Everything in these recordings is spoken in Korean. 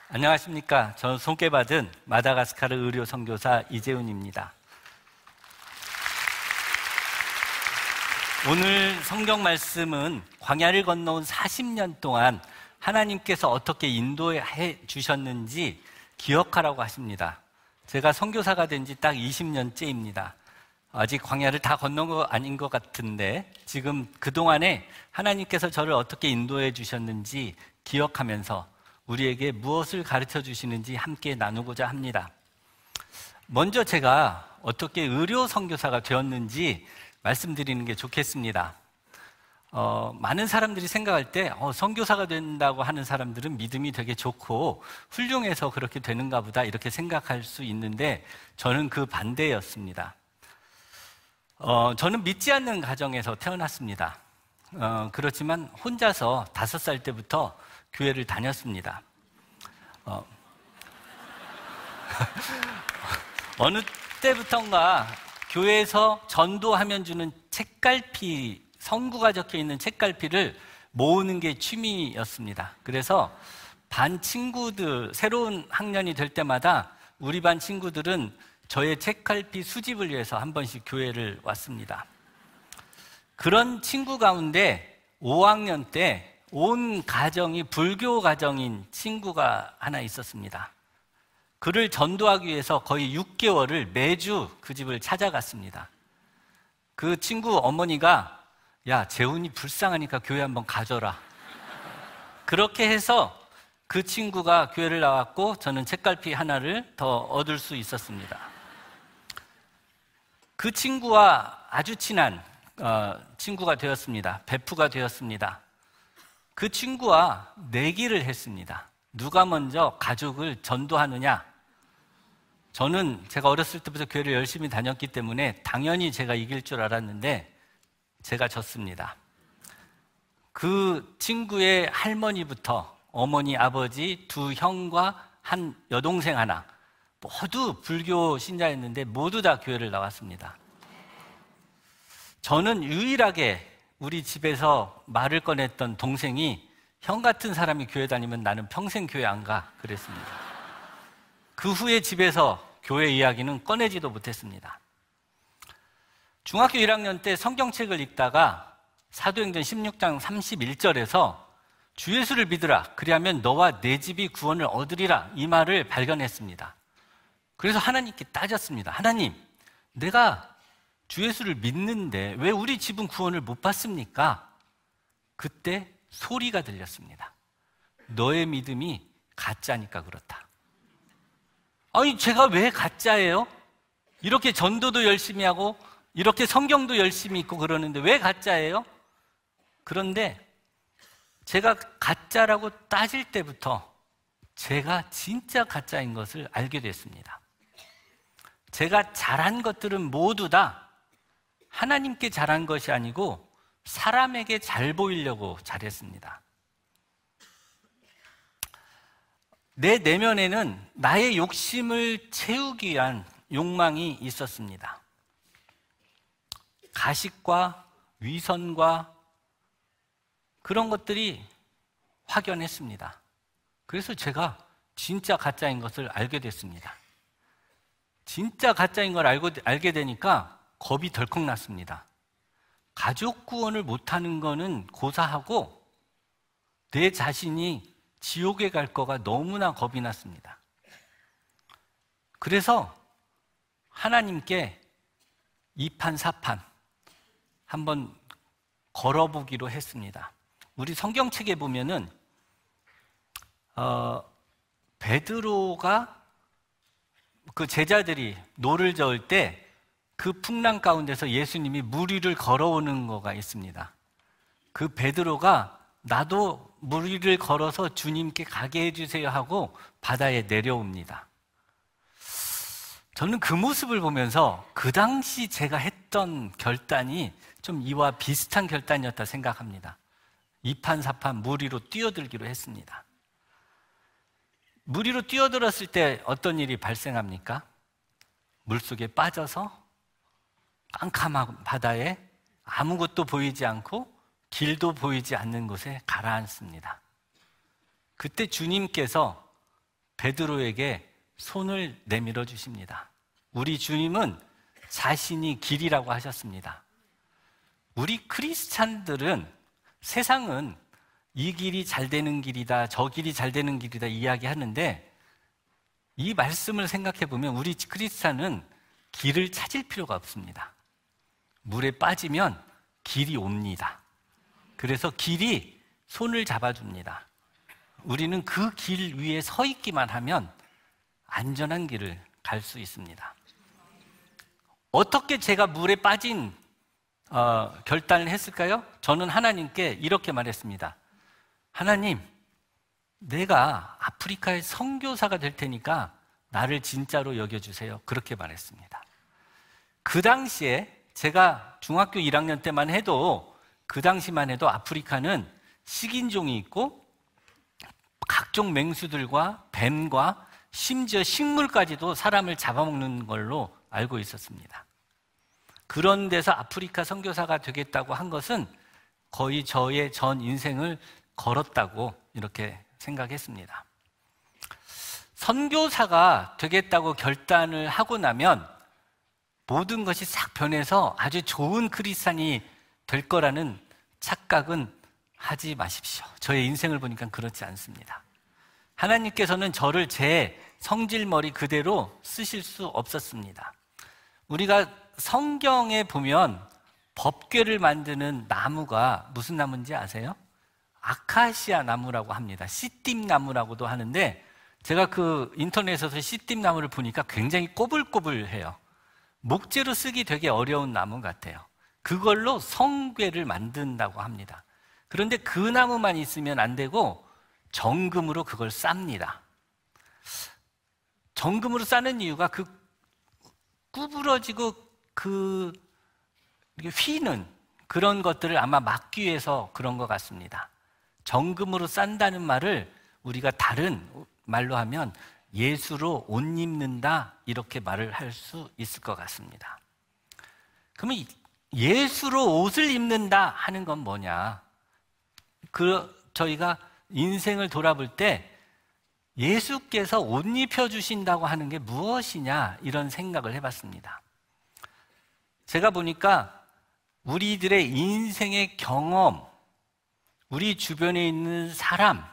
안녕하십니까. 저는 소개받은 마다가스카르 의료 선교사 이재훈입니다. 오늘 성경 말씀은 광야를 건너온 40년 동안 하나님께서 어떻게 인도해 주셨는지 기억하라고 하십니다. 제가 선교사가 된 지 딱 20년째입니다. 아직 광야를 다 건너온 거 아닌 것 같은데 지금 그동안에 하나님께서 저를 어떻게 인도해 주셨는지 기억하면서 우리에게 무엇을 가르쳐 주시는지 함께 나누고자 합니다. 먼저 제가 어떻게 의료 선교사가 되었는지 말씀드리는 게 좋겠습니다. 많은 사람들이 생각할 때 선교사가 된다고 하는 사람들은 믿음이 되게 좋고 훌륭해서 그렇게 되는가 보다 이렇게 생각할 수 있는데 저는 그 반대였습니다. 저는 믿지 않는 가정에서 태어났습니다. 그렇지만 혼자서 5살 때부터 교회를 다녔습니다. 어느 때부턴가 교회에서 전도하면 주는 책갈피, 성구가 적혀 있는 책갈피를 모으는 게 취미였습니다. 그래서 반 친구들, 새로운 학년이 될 때마다 우리 반 친구들은 저의 책갈피 수집을 위해서 한 번씩 교회를 왔습니다. 그런 친구 가운데 5학년 때 온 가정이 불교 가정인 친구가 하나 있었습니다. 그를 전도하기 위해서 거의 6개월을 매주 그 집을 찾아갔습니다. 그 친구 어머니가 야, 재훈이 불쌍하니까 교회 한번 가줘라. 그렇게 해서 그 친구가 교회를 나왔고 저는 책갈피 하나를 더 얻을 수 있었습니다. 그 친구와 아주 친한 친구가 되었습니다. 베프가 되었습니다. 그 친구와 내기를 했습니다. 누가 먼저 가족을 전도하느냐? 저는 제가 어렸을 때부터 교회를 열심히 다녔기 때문에 당연히 제가 이길 줄 알았는데 제가 졌습니다. 그 친구의 할머니부터 어머니, 아버지, 2 형과 한 여동생 하나 모두 불교 신자였는데 모두 다 교회를 나왔습니다. 저는 유일하게 우리 집에서 말을 꺼냈던 동생이 형 같은 사람이 교회 다니면 나는 평생 교회 안 가 그랬습니다. 그 후에 집에서 교회 이야기는 꺼내지도 못했습니다. 중학교 1학년 때 성경책을 읽다가 사도행전 16장 31절에서 주 예수를 믿으라 그리하면 너와 내 집이 구원을 얻으리라 이 말을 발견했습니다. 그래서 하나님께 따졌습니다. 하나님, 내가 주 예수를 믿는데 왜 우리 집은 구원을 못 받습니까? 그때 소리가 들렸습니다. 너의 믿음이 가짜니까 그렇다. 아니, 제가 왜 가짜예요? 이렇게 전도도 열심히 하고 이렇게 성경도 열심히 읽고 그러는데 왜 가짜예요? 그런데 제가 가짜라고 따질 때부터 제가 진짜 가짜인 것을 알게 됐습니다. 제가 잘한 것들은 모두 다 하나님께 잘한 것이 아니고 사람에게 잘 보이려고 잘했습니다. 내 내면에는 나의 욕심을 채우기 위한 욕망이 있었습니다. 가식과 위선과 그런 것들이 확연했습니다. 그래서 제가 진짜 가짜인 것을 알게 됐습니다. 진짜 가짜인 걸 알게 되니까 겁이 덜컥 났습니다. 가족 구원을 못하는 거는 고사하고 내 자신이 지옥에 갈 거가 너무나 겁이 났습니다. 그래서 하나님께 2판 4판 한번 걸어보기로 했습니다. 우리 성경책에 보면은 베드로가 그 제자들이 노를 저을 때 그 풍랑 가운데서 예수님이 물 위를 걸어오는 거가 있습니다. 그 베드로가 나도 물 위를 걸어서 주님께 가게 해주세요 하고 바다에 내려옵니다. 저는 그 모습을 보면서 그 당시 제가 했던 결단이 좀 이와 비슷한 결단이었다 생각합니다. 2판 4판 물 위로 뛰어들기로 했습니다. 물 위로 뛰어들었을 때 어떤 일이 발생합니까? 물속에 빠져서 깜깜한 바다에 아무것도 보이지 않고 길도 보이지 않는 곳에 가라앉습니다. 그때 주님께서 베드로에게 손을 내밀어 주십니다. 우리 주님은 자신이 길이라고 하셨습니다. 우리 크리스찬들은 세상은 이 길이 잘 되는 길이다, 저 길이 잘 되는 길이다 이야기하는데, 이 말씀을 생각해 보면 우리 크리스찬은 길을 찾을 필요가 없습니다. 물에 빠지면 길이 옵니다. 그래서 길이 손을 잡아줍니다. 우리는 그 길 위에 서 있기만 하면 안전한 길을 갈 수 있습니다. 어떻게 제가 물에 빠진 결단을 했을까요? 저는 하나님께 이렇게 말했습니다. 하나님, 내가 아프리카의 선교사가 될 테니까 나를 진짜로 여겨주세요. 그렇게 말했습니다. 그 당시에 제가 중학교 1학년 때만 해도, 그 당시만 해도 아프리카는 식인종이 있고 각종 맹수들과 뱀과 심지어 식물까지도 사람을 잡아먹는 걸로 알고 있었습니다. 그런 데서 아프리카 선교사가 되겠다고 한 것은 거의 저의 전 인생을 걸었다고 이렇게 생각했습니다. 선교사가 되겠다고 결단을 하고 나면 모든 것이 싹 변해서 아주 좋은 크리스찬이 될 거라는 착각은 하지 마십시오. 저의 인생을 보니까 그렇지 않습니다. 하나님께서는 저를 제 성질머리 그대로 쓰실 수 없었습니다. 우리가 성경에 보면 법궤를 만드는 나무가 무슨 나무인지 아세요? 아카시아 나무라고 합니다. 씨띠 나무라고도 하는데, 제가 그 인터넷에서 씨띠 나무를 보니까 굉장히 꼬불꼬불해요. 목재로 쓰기 되게 어려운 나무 같아요. 그걸로 성궤를 만든다고 합니다. 그런데 그 나무만 있으면 안 되고 정금으로 그걸 쌉니다. 정금으로 싸는 이유가 그 구부러지고 그 휘는 그런 것들을 아마 막기 위해서 그런 것 같습니다. 정금으로 싼다는 말을 우리가 다른 말로 하면 예수로 옷 입는다, 이렇게 말을 할 수 있을 것 같습니다. 그러면 예수로 옷을 입는다 하는 건 뭐냐? 저희가 인생을 돌아볼 때 예수께서 옷 입혀주신다고 하는 게 무엇이냐, 이런 생각을 해봤습니다. 제가 보니까 우리들의 인생의 경험, 우리 주변에 있는 사람,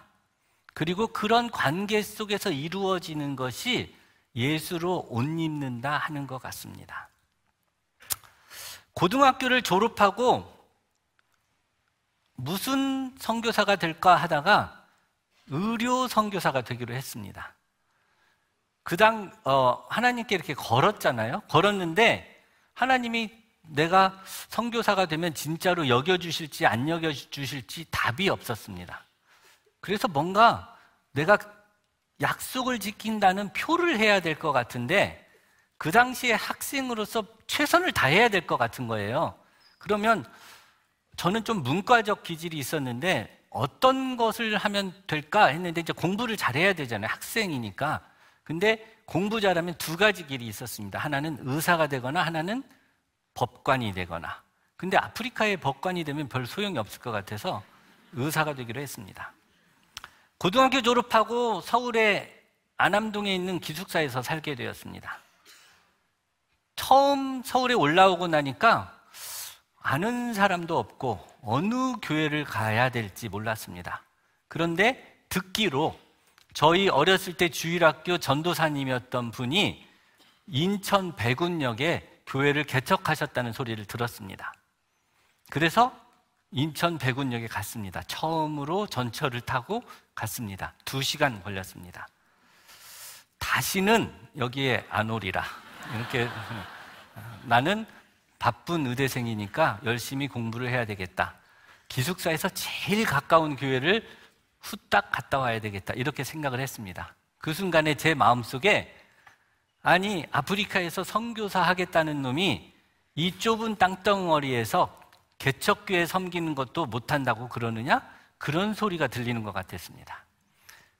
그리고 그런 관계 속에서 이루어지는 것이 예수로 옷 입는다 하는 것 같습니다. 고등학교를 졸업하고 무슨 선교사가 될까 하다가 의료 선교사가 되기로 했습니다. 하나님께 이렇게 걸었잖아요. 걸었는데 하나님이 내가 선교사가 되면 진짜로 여겨주실지 안 여겨주실지 답이 없었습니다. 그래서 뭔가 내가 약속을 지킨다는 표를 해야 될 것 같은데, 그 당시에 학생으로서 최선을 다해야 될 것 같은 거예요. 그러면 저는 좀 문과적 기질이 있었는데 어떤 것을 하면 될까 했는데, 이제 공부를 잘해야 되잖아요. 학생이니까. 근데 공부 잘하면 두 가지 길이 있었습니다. 하나는 의사가 되거나 하나는 법관이 되거나. 근데 아프리카의 법관이 되면 별 소용이 없을 것 같아서 의사가 되기로 했습니다. 고등학교 졸업하고 서울의 안암동에 있는 기숙사에서 살게 되었습니다. 처음 서울에 올라오고 나니까 아는 사람도 없고 어느 교회를 가야 될지 몰랐습니다. 그런데 듣기로 저희 어렸을 때 주일학교 전도사님이었던 분이 인천 백운역에 교회를 개척하셨다는 소리를 들었습니다. 그래서 인천 백운역에 갔습니다. 처음으로 전철을 타고 갔습니다. 2시간 걸렸습니다. 다시는 여기에 안 오리라. 이렇게 나는 바쁜 의대생이니까 열심히 공부를 해야 되겠다. 기숙사에서 제일 가까운 교회를 후딱 갔다 와야 되겠다. 이렇게 생각을 했습니다. 그 순간에 제 마음속에, 아니 아프리카에서 선교사 하겠다는 놈이 이 좁은 땅덩어리에서 개척교회 섬기는 것도 못한다고 그러느냐? 그런 소리가 들리는 것 같았습니다.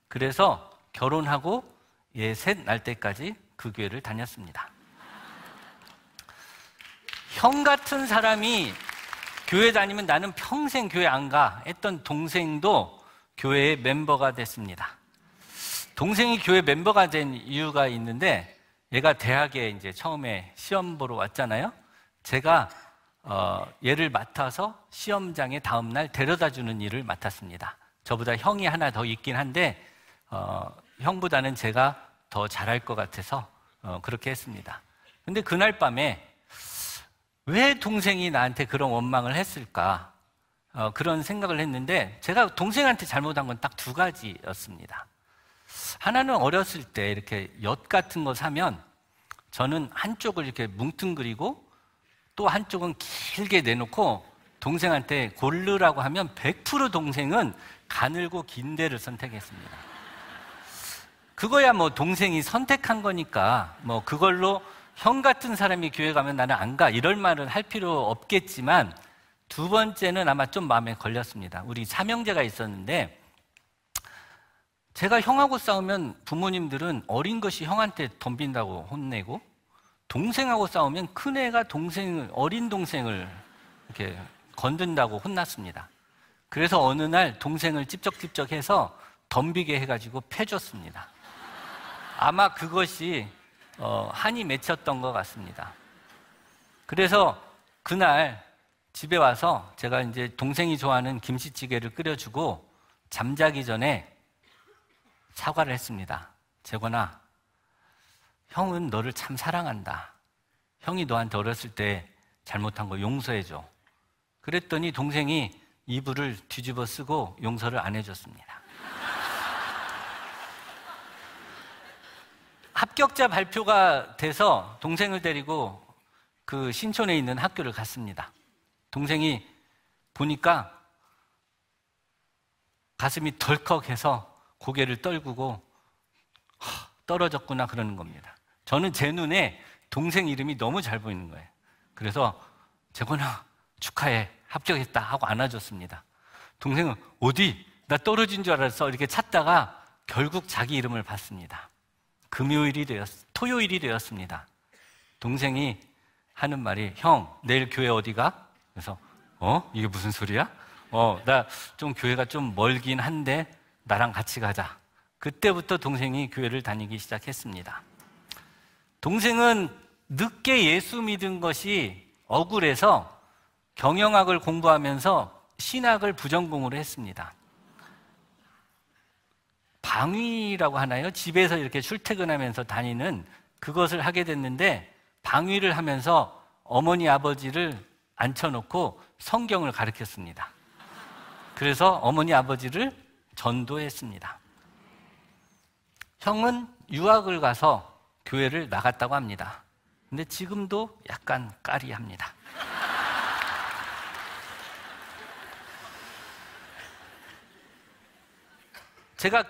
그래서 결혼하고 셋 날 때까지 그 교회를 다녔습니다. 형 같은 사람이 교회 다니면 나는 평생 교회 안 가 했던 동생도 교회의 멤버가 됐습니다. 동생이 교회 멤버가 된 이유가 있는데, 얘가 대학에 이제 처음에 시험 보러 왔잖아요. 제가 얘를 맡아서 시험장에 다음날 데려다 주는 일을 맡았습니다. 저보다 형이 하나 더 있긴 한데 형보다는 제가 더 잘할 것 같아서 그렇게 했습니다. 근데 그날 밤에 왜 동생이 나한테 그런 원망을 했을까? 그런 생각을 했는데, 제가 동생한테 잘못한 건 딱 두 가지였습니다. 하나는 어렸을 때 이렇게 엿 같은 거 사면 저는 한쪽을 이렇게 뭉뚱그리고 또 한쪽은 길게 내놓고 동생한테 고르라고 하면 100% 동생은 가늘고 긴 데를 선택했습니다. 그거야 뭐 동생이 선택한 거니까 뭐 그걸로 형 같은 사람이 교회 가면 나는 안 가, 이럴 말은 할 필요 없겠지만, 두 번째는 아마 좀 마음에 걸렸습니다. 우리 삼형제가 있었는데, 제가 형하고 싸우면 부모님들은 어린 것이 형한테 덤빈다고 혼내고, 동생하고 싸우면 큰애가 어린 동생을 이렇게 건든다고 혼났습니다. 그래서 어느 날 동생을 찝쩍찝쩍해서 덤비게 해가지고 패줬습니다. 아마 그것이 한이 맺혔던 것 같습니다. 그래서 그날 집에 와서 제가 이제 동생이 좋아하는 김치찌개를 끓여주고 잠자기 전에 사과를 했습니다. 재건아, 형은 너를 참 사랑한다. 형이 너한테 어렸을 때 잘못한 거 용서해줘. 그랬더니 동생이 이불을 뒤집어 쓰고 용서를 안 해줬습니다. 합격자 발표가 돼서 동생을 데리고 그 신촌에 있는 학교를 갔습니다. 동생이 보니까 가슴이 덜컥해서 고개를 떨구고 떨어졌구나 그러는 겁니다. 저는 제 눈에 동생 이름이 너무 잘 보이는 거예요. 그래서 재건아 축하해, 합격했다 하고 안아줬습니다. 동생은 어디? 나 떨어진 줄 알았어 이렇게 찾다가 결국 자기 이름을 봤습니다. 토요일이 되었습니다. 동생이 하는 말이, 형 내일 교회 어디 가? 그래서 이게 무슨 소리야? 나 좀 교회가 좀 멀긴 한데 나랑 같이 가자. 그때부터 동생이 교회를 다니기 시작했습니다. 동생은 늦게 예수 믿은 것이 억울해서 경영학을 공부하면서 신학을 부전공으로 했습니다. 방위라고 하나요? 집에서 이렇게 출퇴근하면서 다니는 그것을 하게 됐는데, 방위를 하면서 어머니 아버지를 앉혀놓고 성경을 가르쳤습니다. 그래서 어머니 아버지를 전도했습니다. 형은 유학을 가서 교회를 나갔다고 합니다. 근데 지금도 약간 까리합니다. 제가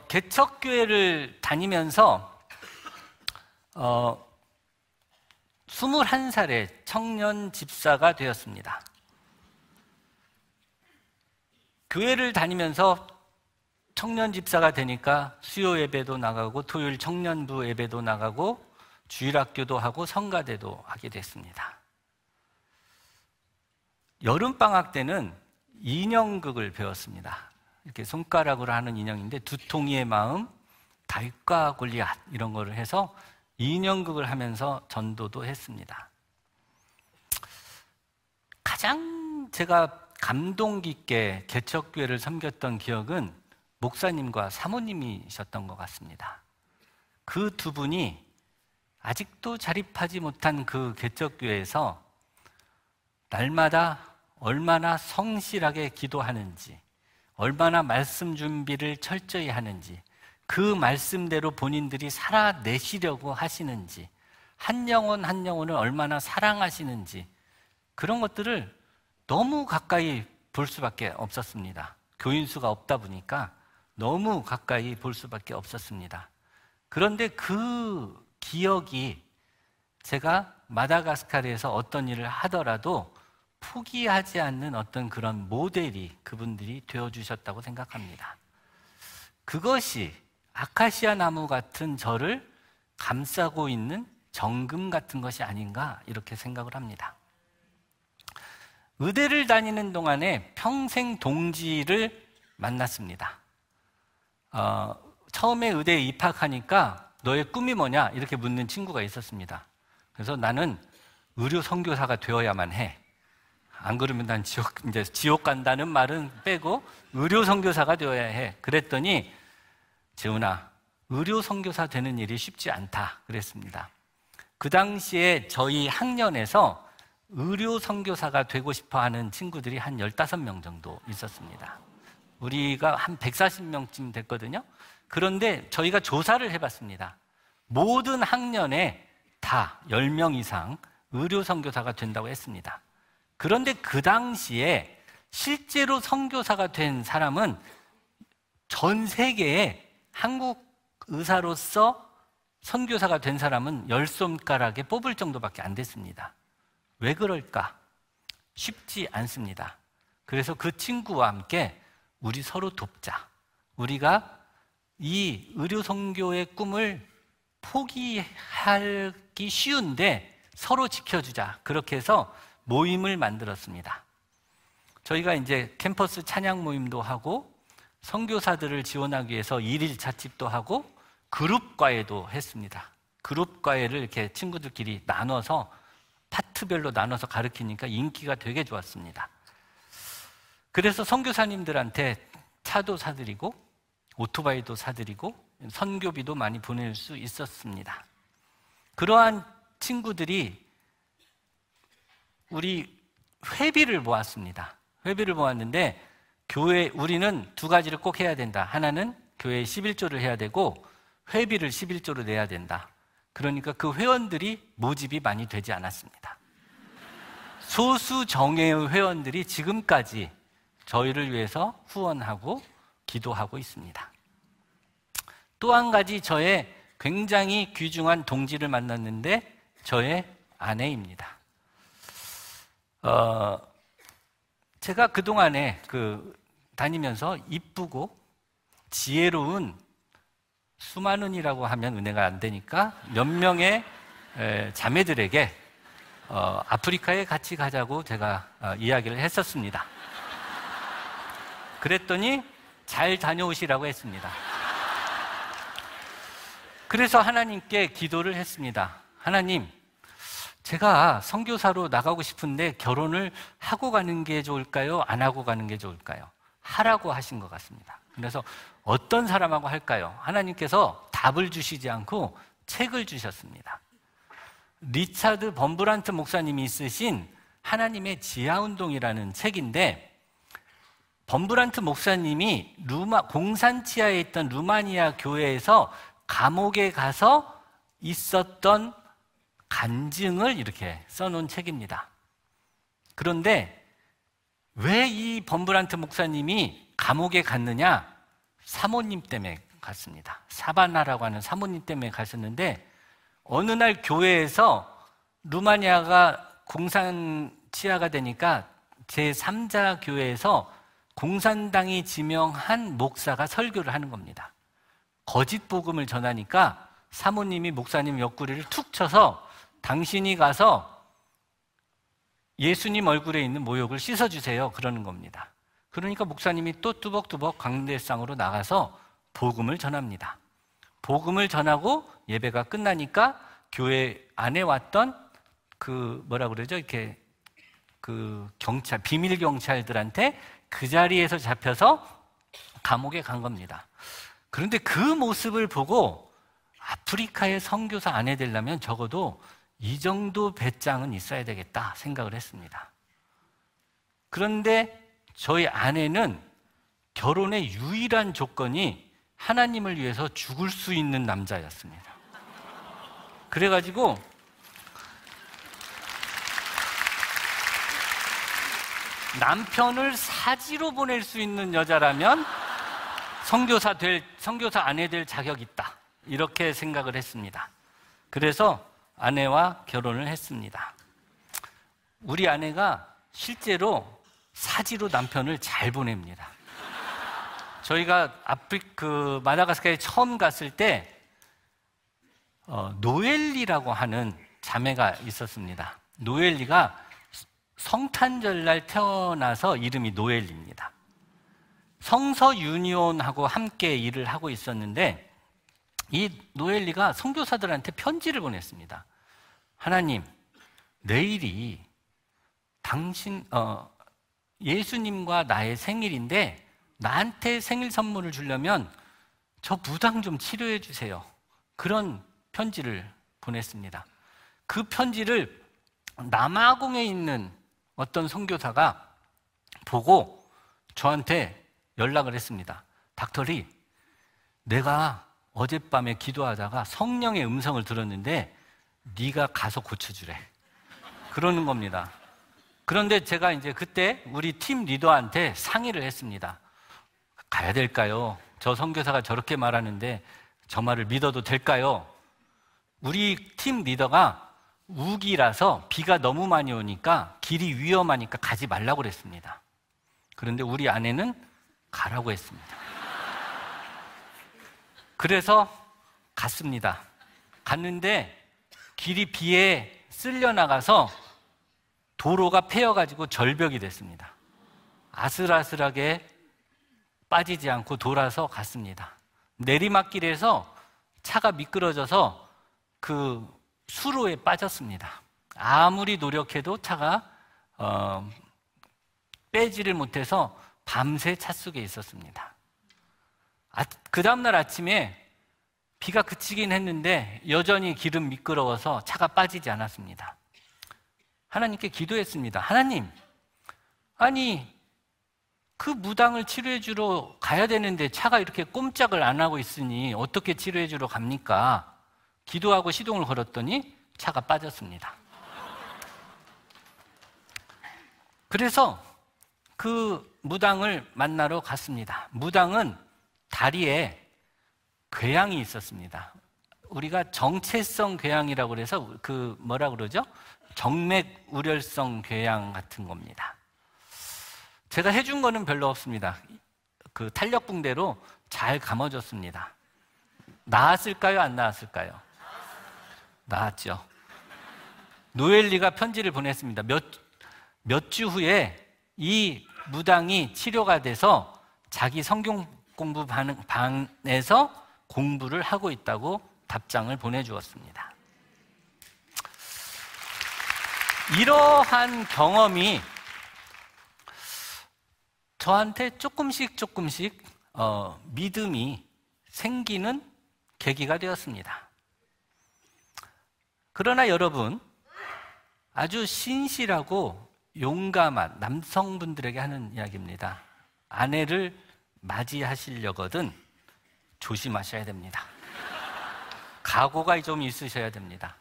개척교회를 다니면서 21살에 청년 집사가 되었습니다. 교회를 다니면서 청년 집사가 되니까 수요 예배도 나가고 토요일 청년부 예배도 나가고 주일학교도 하고 성가대도 하게 됐습니다. 여름방학 때는 인형극을 배웠습니다. 이렇게 손가락으로 하는 인형인데, 두통이의 마음, 다윗과 골리앗 이런 거를 해서 인형극을 하면서 전도도 했습니다. 가장 제가 감동 깊게 개척교회를 섬겼던 기억은 목사님과 사모님이셨던 것 같습니다. 그 두 분이 아직도 자립하지 못한 그 개척교회에서 날마다 얼마나 성실하게 기도하는지, 얼마나 말씀 준비를 철저히 하는지, 그 말씀대로 본인들이 살아내시려고 하시는지, 한 영혼 한 영혼을 얼마나 사랑하시는지, 그런 것들을 너무 가까이 볼 수밖에 없었습니다. 교인수가 없다 보니까 너무 가까이 볼 수밖에 없었습니다. 그런데 그 기억이 제가 마다가스카르에서 어떤 일을 하더라도 포기하지 않는 어떤 그런 모델이 그분들이 되어주셨다고 생각합니다. 그것이 아카시아 나무 같은 저를 감싸고 있는 정금 같은 것이 아닌가 이렇게 생각을 합니다. 의대를 다니는 동안에 평생 동지를 만났습니다. 처음에 의대에 입학하니까 너의 꿈이 뭐냐? 이렇게 묻는 친구가 있었습니다. 그래서 나는 의료 선교사가 되어야만 해. 안 그러면 난 지옥 간다는 말은 빼고 의료 선교사가 되어야 해. 그랬더니 재훈아, 의료 선교사 되는 일이 쉽지 않다 그랬습니다. 그 당시에 저희 학년에서 의료 선교사가 되고 싶어 하는 친구들이 한 15명 정도 있었습니다. 우리가 한 140명쯤 됐거든요. 그런데 저희가 조사를 해봤습니다. 모든 학년에 다 10명 이상 의료 선교사가 된다고 했습니다. 그런데 그 당시에 실제로 선교사가 된 사람은 전 세계에 한국 의사로서 선교사가 된 사람은 10손가락에 뽑을 정도밖에 안 됐습니다. 왜 그럴까? 쉽지 않습니다. 그래서 그 친구와 함께 우리 서로 돕자. 우리가 이 의료 선교의 꿈을 포기하기 쉬운데 서로 지켜주자. 그렇게 해서 모임을 만들었습니다. 저희가 이제 캠퍼스 찬양 모임도 하고 선교사들을 지원하기 위해서 일일 찻집도 하고 그룹 과외도 했습니다. 그룹 과외를 이렇게 친구들끼리 나눠서 파트별로 나눠서 가르치니까 인기가 되게 좋았습니다. 그래서 선교사님들한테 차도 사드리고 오토바이도 사드리고 선교비도 많이 보낼 수 있었습니다. 그러한 친구들이 우리 회비를 모았습니다. 회비를 모았는데 우리는 두 가지를 꼭 해야 된다. 하나는 교회에 11조를 해야 되고 회비를 11조로 내야 된다. 그러니까 그 회원들이 모집이 많이 되지 않았습니다. 소수 정예의 회원들이 지금까지 저희를 위해서 후원하고 기도하고 있습니다. 또 한 가지 저의 굉장히 귀중한 동지를 만났는데 저의 아내입니다. 제가 그동안에 다니면서 이쁘고 지혜로운 수많은이라고 하면 은혜가 안 되니까 몇 명의 자매들에게 아프리카에 같이 가자고 제가 이야기를 했었습니다. 그랬더니 잘 다녀오시라고 했습니다. 그래서 하나님께 기도를 했습니다. 하나님, 제가 선교사로 나가고 싶은데 결혼을 하고 가는 게 좋을까요? 안 하고 가는 게 좋을까요? 하라고 하신 것 같습니다. 그래서 어떤 사람하고 할까요? 하나님께서 답을 주시지 않고 책을 주셨습니다. 리차드 범브란트 목사님이 쓰신 하나님의 지하운동이라는 책인데 범브란트 목사님이 공산치하에 있던 루마니아 교회에서 감옥에 가서 있었던 간증을 이렇게 써놓은 책입니다. 그런데 왜 이 범브란트 목사님이 감옥에 갔느냐? 사모님 때문에 갔습니다. 사바나라고 하는 사모님 때문에 갔었는데 어느 날 교회에서 루마니아가 공산치하가 되니까 제3자 교회에서 공산당이 지명한 목사가 설교를 하는 겁니다. 거짓 복음을 전하니까 사모님이 목사님 옆구리를 툭 쳐서 당신이 가서 예수님 얼굴에 있는 모욕을 씻어주세요. 그러는 겁니다. 그러니까 목사님이 또 뚜벅뚜벅 광대상으로 나가서 복음을 전합니다. 복음을 전하고 예배가 끝나니까 교회 안에 왔던 경찰, 비밀 경찰들한테 그 자리에서 잡혀서 감옥에 간 겁니다. 그런데 그 모습을 보고 아프리카의 선교사 아내 되려면 적어도 이 정도 배짱은 있어야 되겠다 생각을 했습니다. 그런데 저희 아내는 결혼의 유일한 조건이 하나님을 위해서 죽을 수 있는 남자였습니다. 그래가지고 남편을 사지로 보낼 수 있는 여자라면 선교사 아내 될 자격이 있다. 이렇게 생각을 했습니다. 그래서 아내와 결혼을 했습니다. 우리 아내가 실제로 사지로 남편을 잘 보냅니다. 저희가 마다가스카르에 처음 갔을 때 노엘리라고 하는 자매가 있었습니다. 노엘리가 성탄절날 태어나서 이름이 노엘리입니다. 성서 유니온하고 함께 일을 하고 있었는데 이 노엘리가 선교사들한테 편지를 보냈습니다. 하나님, 내일이 예수님과 나의 생일인데 나한테 생일 선물을 주려면 저 무당 좀 치료해 주세요. 그런 편지를 보냈습니다. 그 편지를 남아공에 있는 어떤 선교사가 보고 저한테 연락을 했습니다. 닥터리, 내가 어젯밤에 기도하다가 성령의 음성을 들었는데 네가 가서 고쳐주래. 그러는 겁니다. 그런데 제가 이제 그때 우리 팀 리더한테 상의를 했습니다. 가야 될까요? 저 선교사가 저렇게 말하는데 저 말을 믿어도 될까요? 우리 팀 리더가 우기라서 비가 너무 많이 오니까 길이 위험하니까 가지 말라고 그랬습니다. 그런데 우리 아내는 가라고 했습니다. 그래서 갔습니다. 갔는데 길이 비에 쓸려 나가서 도로가 패여가지고 절벽이 됐습니다. 아슬아슬하게 빠지지 않고 돌아서 갔습니다. 내리막길에서 차가 미끄러져서 그 수로에 빠졌습니다. 아무리 노력해도 차가 빼지를 못해서 밤새 차 속에 있었습니다. 그 다음날 아침에 비가 그치긴 했는데 여전히 길은 미끄러워서 차가 빠지지 않았습니다. 하나님께 기도했습니다. 하나님, 아니 그 무당을 치료해 주러 가야 되는데 차가 이렇게 꼼짝을 안 하고 있으니 어떻게 치료해 주러 갑니까? 기도하고 시동을 걸었더니 차가 빠졌습니다. 그래서 그 무당을 만나러 갔습니다. 무당은 다리에 궤양이 있었습니다. 우리가 정체성 궤양이라고 그래서 그 뭐라 그러죠? 정맥 우렬성 궤양 같은 겁니다. 제가 해준 거는 별로 없습니다. 그 탄력 붕대로 잘 감아줬습니다. 나았을까요? 안 나았을까요? 나았죠. 노엘리가 편지를 보냈습니다. 몇 주 후에 이 무당이 치료가 돼서 자기 성경 공부 반에서 공부를 하고 있다고 답장을 보내주었습니다. 이러한 경험이 저한테 조금씩 믿음이 생기는 계기가 되었습니다. 그러나 여러분, 아주 신실하고 용감한 남성분들에게 하는 이야기입니다. 아내를 맞이하시려거든 조심하셔야 됩니다. 각오가 좀 있으셔야 됩니다.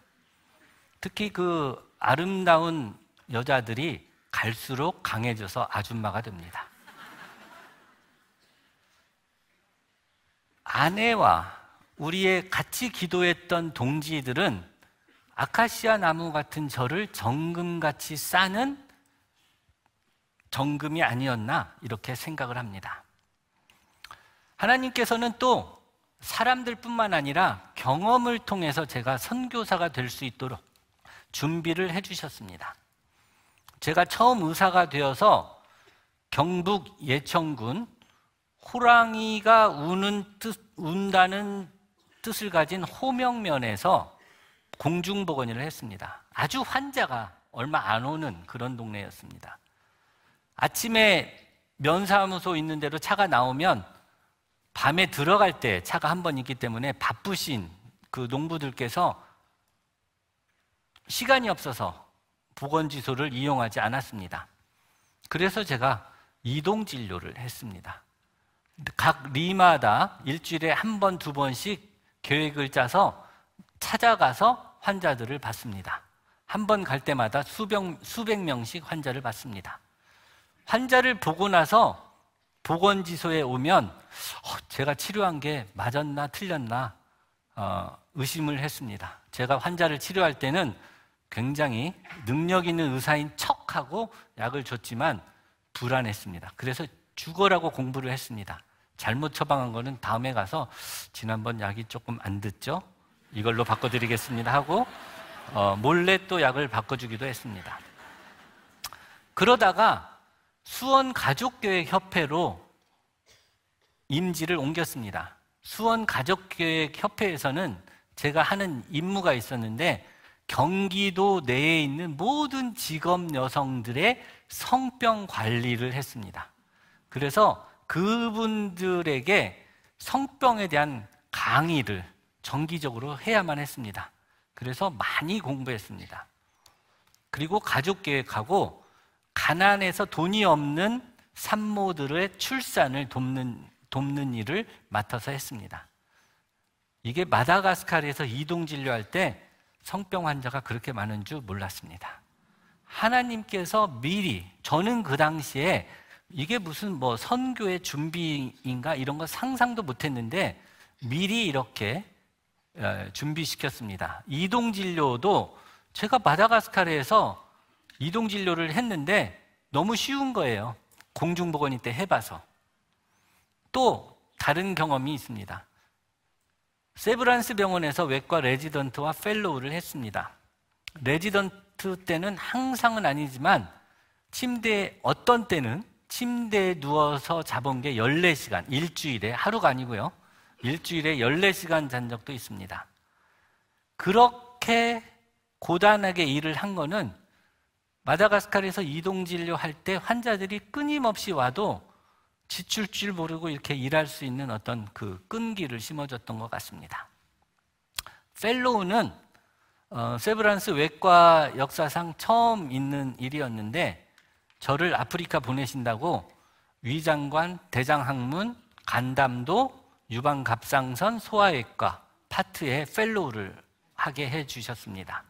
특히 그 아름다운 여자들이 갈수록 강해져서 아줌마가 됩니다. 아내와 우리의 같이 기도했던 동지들은 아카시아 나무 같은 저를 정금같이 싸는 정금이 아니었나 이렇게 생각을 합니다. 하나님께서는 또 사람들뿐만 아니라 경험을 통해서 제가 선교사가 될 수 있도록 준비를 해주셨습니다. 제가 처음 의사가 되어서 경북 예천군 호랑이가 운다는 뜻을 가진 호명면에서 공중보건의를 했습니다. 아주 환자가 얼마 안 오는 그런 동네였습니다. 아침에 면사무소 있는 데로 차가 나오면 밤에 들어갈 때 차가 한 번 있기 때문에 바쁘신 그 농부들께서 시간이 없어서 보건지소를 이용하지 않았습니다. 그래서 제가 이동진료를 했습니다. 각 리마다 일주일에 한 번, 두 번씩 계획을 짜서 찾아가서 환자들을 봤습니다. 한 번 갈 때마다 수백 명씩 환자를 봤습니다. 환자를 보고 나서 보건지소에 오면 제가 치료한 게 맞았나 틀렸나 의심을 했습니다. 제가 환자를 치료할 때는 굉장히 능력 있는 의사인 척하고 약을 줬지만 불안했습니다. 그래서 죽어라고 공부를 했습니다. 잘못 처방한 거는 다음에 가서 지난번 약이 조금 안 듣죠? 이걸로 바꿔드리겠습니다 하고 몰래 또 약을 바꿔주기도 했습니다. 그러다가 수원가족교회 협회로 임지를 옮겼습니다. 수원 가족교획협회에서는 제가 하는 임무가 있었는데 경기도 내에 있는 모든 직업 여성들의 성병 관리를 했습니다. 그래서 그분들에게 성병에 대한 강의를 정기적으로 해야만 했습니다. 그래서 많이 공부했습니다. 그리고 가족계획하고 가난해서 돈이 없는 산모들의 출산을 돕는 일을 맡아서 했습니다. 이게 마다가스카르에서 이동진료할 때 성병 환자가 그렇게 많은 줄 몰랐습니다. 하나님께서 미리, 저는 그 당시에 이게 무슨 뭐 선교의 준비인가 이런 거 상상도 못했는데 미리 이렇게 준비시켰습니다. 이동진료도 제가 마다가스카르에서 이동진료를 했는데 너무 쉬운 거예요. 공중보건이 때 해봐서. 또 다른 경험이 있습니다. 세브란스 병원에서 외과 레지던트와 펠로우를 했습니다. 레지던트 때는 항상은 아니지만 어떤 때는 침대에 누워서 자본 게 14시간, 일주일에, 하루가 아니고요. 일주일에 14시간 잔 적도 있습니다. 그렇게 고단하게 일을 한 거는 마다가스카르에서 이동진료할 때 환자들이 끊임없이 와도 지칠 줄 모르고 이렇게 일할 수 있는 어떤 그 끈기를 심어줬던 것 같습니다. 펠로우는 세브란스 외과 역사상 처음 있는 일이었는데 저를 아프리카 보내신다고 위장관, 대장학문, 간담도, 유방갑상선, 소아외과 파트에 펠로우를 하게 해주셨습니다.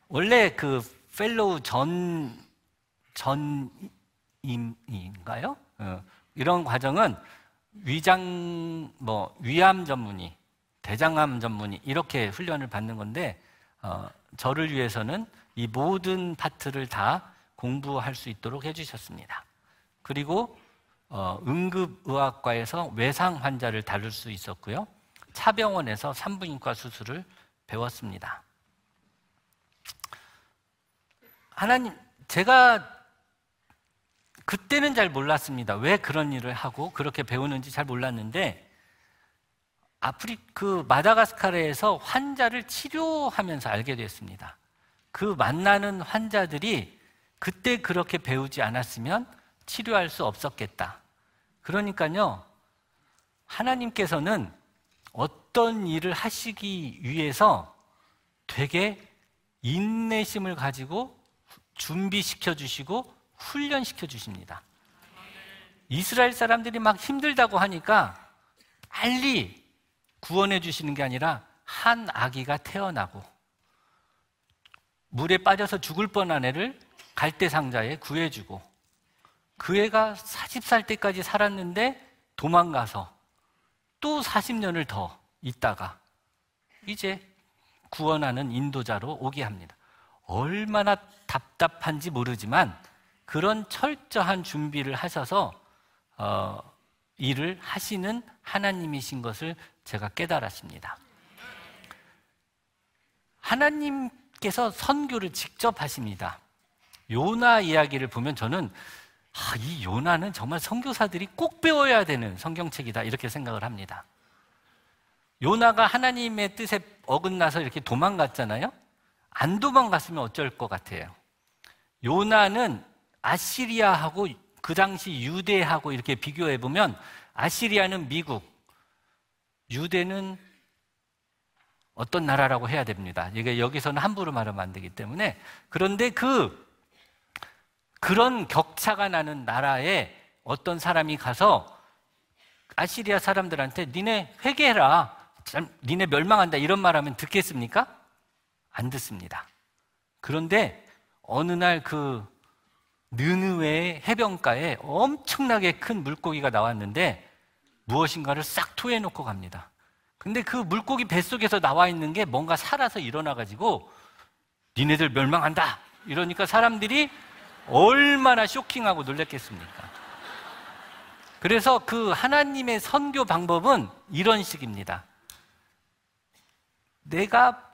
원래 그 펠로우 전임인가요? 이런 과정은 위암 전문의, 대장암 전문의 이렇게 훈련을 받는 건데 저를 위해서는 이 모든 파트를 다 공부할 수 있도록 해주셨습니다. 그리고 응급의학과에서 외상 환자를 다룰 수 있었고요. 차병원에서 산부인과 수술을 배웠습니다. 하나님, 제가 그때는 잘 몰랐습니다. 왜 그런 일을 하고 그렇게 배우는지 잘 몰랐는데 마다가스카르에서 환자를 치료하면서 알게 됐습니다. 그 만나는 환자들이 그때 그렇게 배우지 않았으면 치료할 수 없었겠다. 그러니까요, 하나님께서는 어떤 일을 하시기 위해서 되게 인내심을 가지고 준비시켜 주시고 훈련시켜 주십니다. 이스라엘 사람들이 막 힘들다고 하니까 빨리 구원해 주시는 게 아니라 한 아기가 태어나고 물에 빠져서 죽을 뻔한 애를 갈대상자에 구해주고 그 애가 40살 때까지 살았는데 도망가서 또 40년을 더 있다가 이제 구원하는 인도자로 오게 합니다. 얼마나 답답한지 모르지만 그런 철저한 준비를 하셔서 일을 하시는 하나님이신 것을 제가 깨달았습니다. 하나님께서 선교를 직접 하십니다. 요나 이야기를 보면 저는 이 요나는 정말 선교사들이 꼭 배워야 되는 성경책이다 이렇게 생각을 합니다. 요나가 하나님의 뜻에 어긋나서 이렇게 도망갔잖아요. 안 도망갔으면 어쩔 것 같아요. 요나는 아시리아하고 그 당시 유대하고 이렇게 비교해 보면 아시리아는 미국, 유대는 어떤 나라라고 해야 됩니다. 이게 여기서는 함부로 말하면 안 되기 때문에. 그런데 그런 격차가 나는 나라에 어떤 사람이 가서 아시리아 사람들한테 니네 회개해라, 니네 멸망한다 이런 말하면 듣겠습니까? 안 듣습니다. 그런데 어느 날 그 느느웨의 해변가에 엄청나게 큰 물고기가 나왔는데 무엇인가를 싹 토해놓고 갑니다. 근데 그 물고기 뱃속에서 나와 있는 게 뭔가 살아서 일어나가지고 니네들 멸망한다 이러니까 사람들이 얼마나 쇼킹하고 놀랐겠습니까? 그래서 그 하나님의 선교 방법은 이런 식입니다. 내가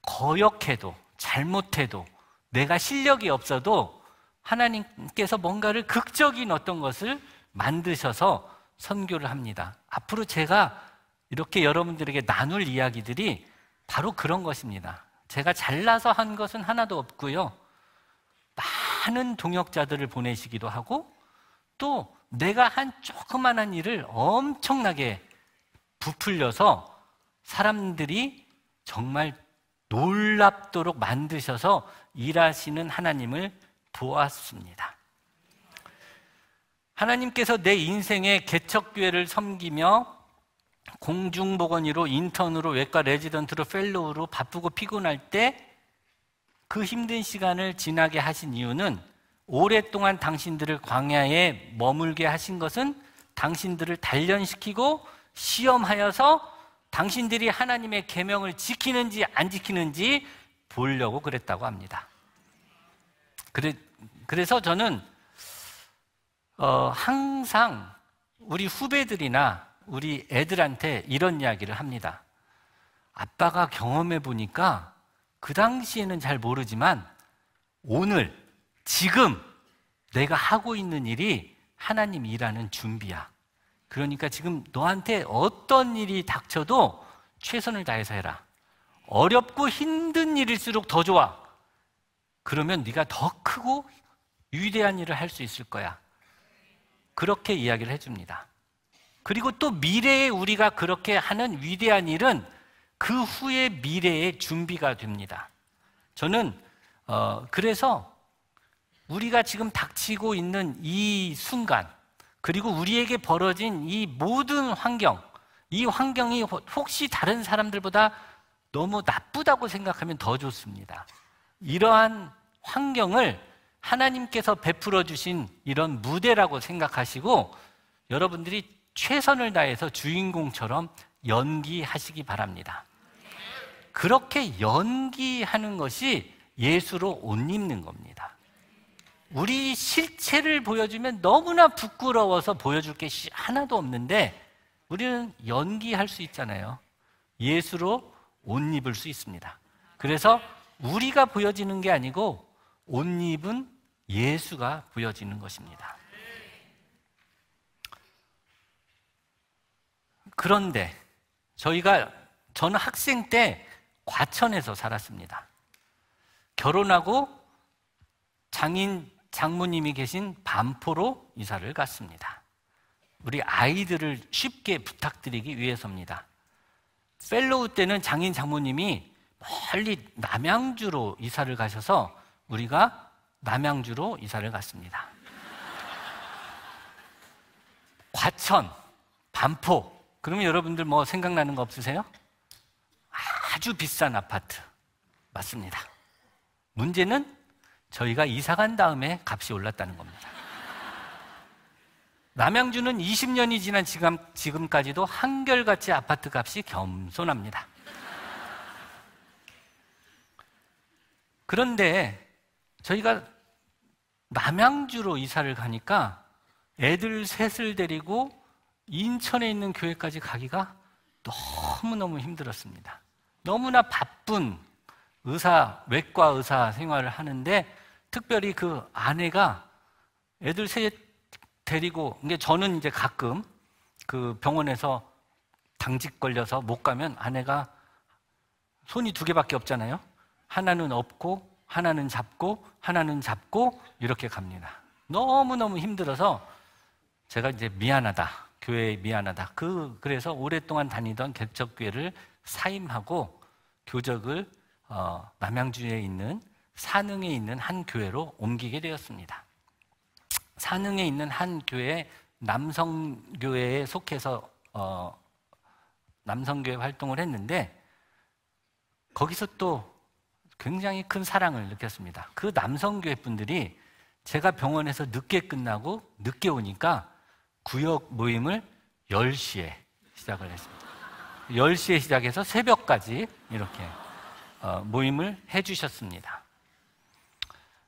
거역해도 잘못해도 내가 실력이 없어도 하나님께서 뭔가를 극적인 어떤 것을 만드셔서 선교를 합니다. 앞으로 제가 이렇게 여러분들에게 나눌 이야기들이 바로 그런 것입니다. 제가 잘나서 한 것은 하나도 없고요. 많은 동역자들을 보내시기도 하고 또 내가 한 조그만한 일을 엄청나게 부풀려서 사람들이 정말 놀랍도록 만드셔서 일하시는 하나님을 보았습니다. 하나님께서 내 인생의 개척교회를 섬기며 공중보건의로, 인턴으로, 외과 레지던트로, 펠로우로 바쁘고 피곤할 때 그 힘든 시간을 지나게 하신 이유는 오랫동안 당신들을 광야에 머물게 하신 것은 당신들을 단련시키고 시험하여서 당신들이 하나님의 계명을 지키는지 안 지키는지 보려고 그랬다고 합니다. 그래서 저는 항상 우리 후배들이나 우리 애들한테 이런 이야기를 합니다. 아빠가 경험해 보니까 그 당시에는 잘 모르지만 오늘, 지금 내가 하고 있는 일이 하나님 일하는 준비야. 그러니까 지금 너한테 어떤 일이 닥쳐도 최선을 다해서 해라. 어렵고 힘든 일일수록 더 좋아. 그러면 네가 더 크고 위대한 일을 할 수 있을 거야. 그렇게 이야기를 해줍니다. 그리고 또 미래에 우리가 그렇게 하는 위대한 일은 그 후의 미래의 준비가 됩니다. 저는 그래서 우리가 지금 닥치고 있는 이 순간, 그리고 우리에게 벌어진 이 모든 환경, 이 환경이 혹시 다른 사람들보다 너무 나쁘다고 생각하면 더 좋습니다. 이러한 환경을 하나님께서 베풀어 주신 이런 무대라고 생각하시고 여러분들이 최선을 다해서 주인공처럼 연기하시기 바랍니다. 그렇게 연기하는 것이 예수로 옷 입는 겁니다. 우리 실체를 보여주면 너무나 부끄러워서 보여줄 게 하나도 없는데 우리는 연기할 수 있잖아요. 예수로 옷 입을 수 있습니다. 그래서 우리가 보여지는 게 아니고 옷 입은 예수가 보여지는 것입니다. 그런데 저는 학생 때 과천에서 살았습니다. 결혼하고 장모님이 계신 반포로 이사를 갔습니다. 우리 아이들을 쉽게 부탁드리기 위해서입니다. 펠로우 때는 장모님이 멀리 남양주로 이사를 가셔서 우리가 남양주로 이사를 갔습니다. 과천, 반포, 그러면 여러분들 뭐 생각나는 거 없으세요? 아주 비싼 아파트. 맞습니다. 문제는 저희가 이사 간 다음에 값이 올랐다는 겁니다. 남양주는 20년이 지난 지금까지도 한결같이 아파트 값이 겸손합니다. 그런데 저희가 남양주로 이사를 가니까 애들 셋을 데리고 인천에 있는 교회까지 가기가 너무너무 힘들었습니다. 너무나 바쁜 외과 의사 생활을 하는데 특별히 그 아내가 애들 셋 데리고, 저는 이제 가끔 그 병원에서 당직 걸려서 못 가면 아내가 손이 2개밖에 없잖아요. 하나는 없고 하나는 잡고 하나는 잡고 이렇게 갑니다. 너무너무 힘들어서 제가 이제 미안하다, 교회에 미안하다. 그래서 오랫동안 다니던 개척교회를 사임하고 교적을 남양주에 있는 산흥에 있는 한 교회로 옮기게 되었습니다. 산흥에 있는 한 교회, 남성교회에 속해서 남성교회 활동을 했는데 거기서 또 굉장히 큰 사랑을 느꼈습니다. 그 남성교회 분들이 제가 병원에서 늦게 끝나고 늦게 오니까 구역 모임을 10시에 시작을 했습니다. 10시에 시작해서 새벽까지 이렇게 모임을 해주셨습니다.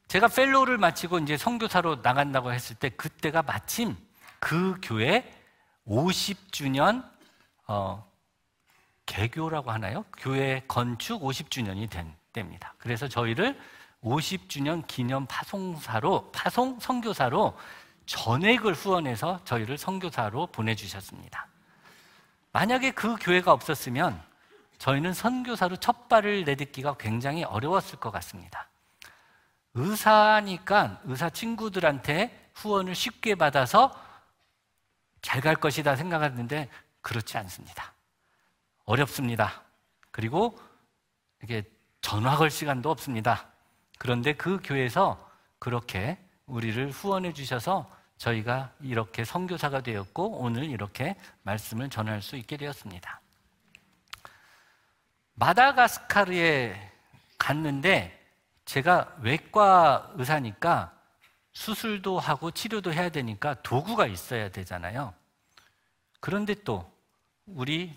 제가 펠로우를 마치고 이제 선교사로 나간다고 했을 때 그때가 마침 그 교회 50주년 개교라고 하나요? 교회 건축 50주년이 된 때입니다. 그래서 저희를 50주년 기념 파송 선교사로 전액을 후원해서 저희를 선교사로 보내주셨습니다. 만약에 그 교회가 없었으면 저희는 선교사로 첫 발을 내딛기가 굉장히 어려웠을 것 같습니다. 의사니까 의사 친구들한테 후원을 쉽게 받아서 잘 갈 것이다 생각했는데 그렇지 않습니다. 어렵습니다. 그리고 이게 전화 걸 시간도 없습니다. 그런데 그 교회에서 그렇게 우리를 후원해 주셔서 저희가 이렇게 선교사가 되었고 오늘 이렇게 말씀을 전할 수 있게 되었습니다. 마다가스카르에 갔는데 제가 외과 의사니까 수술도 하고 치료도 해야 되니까 도구가 있어야 되잖아요. 그런데 또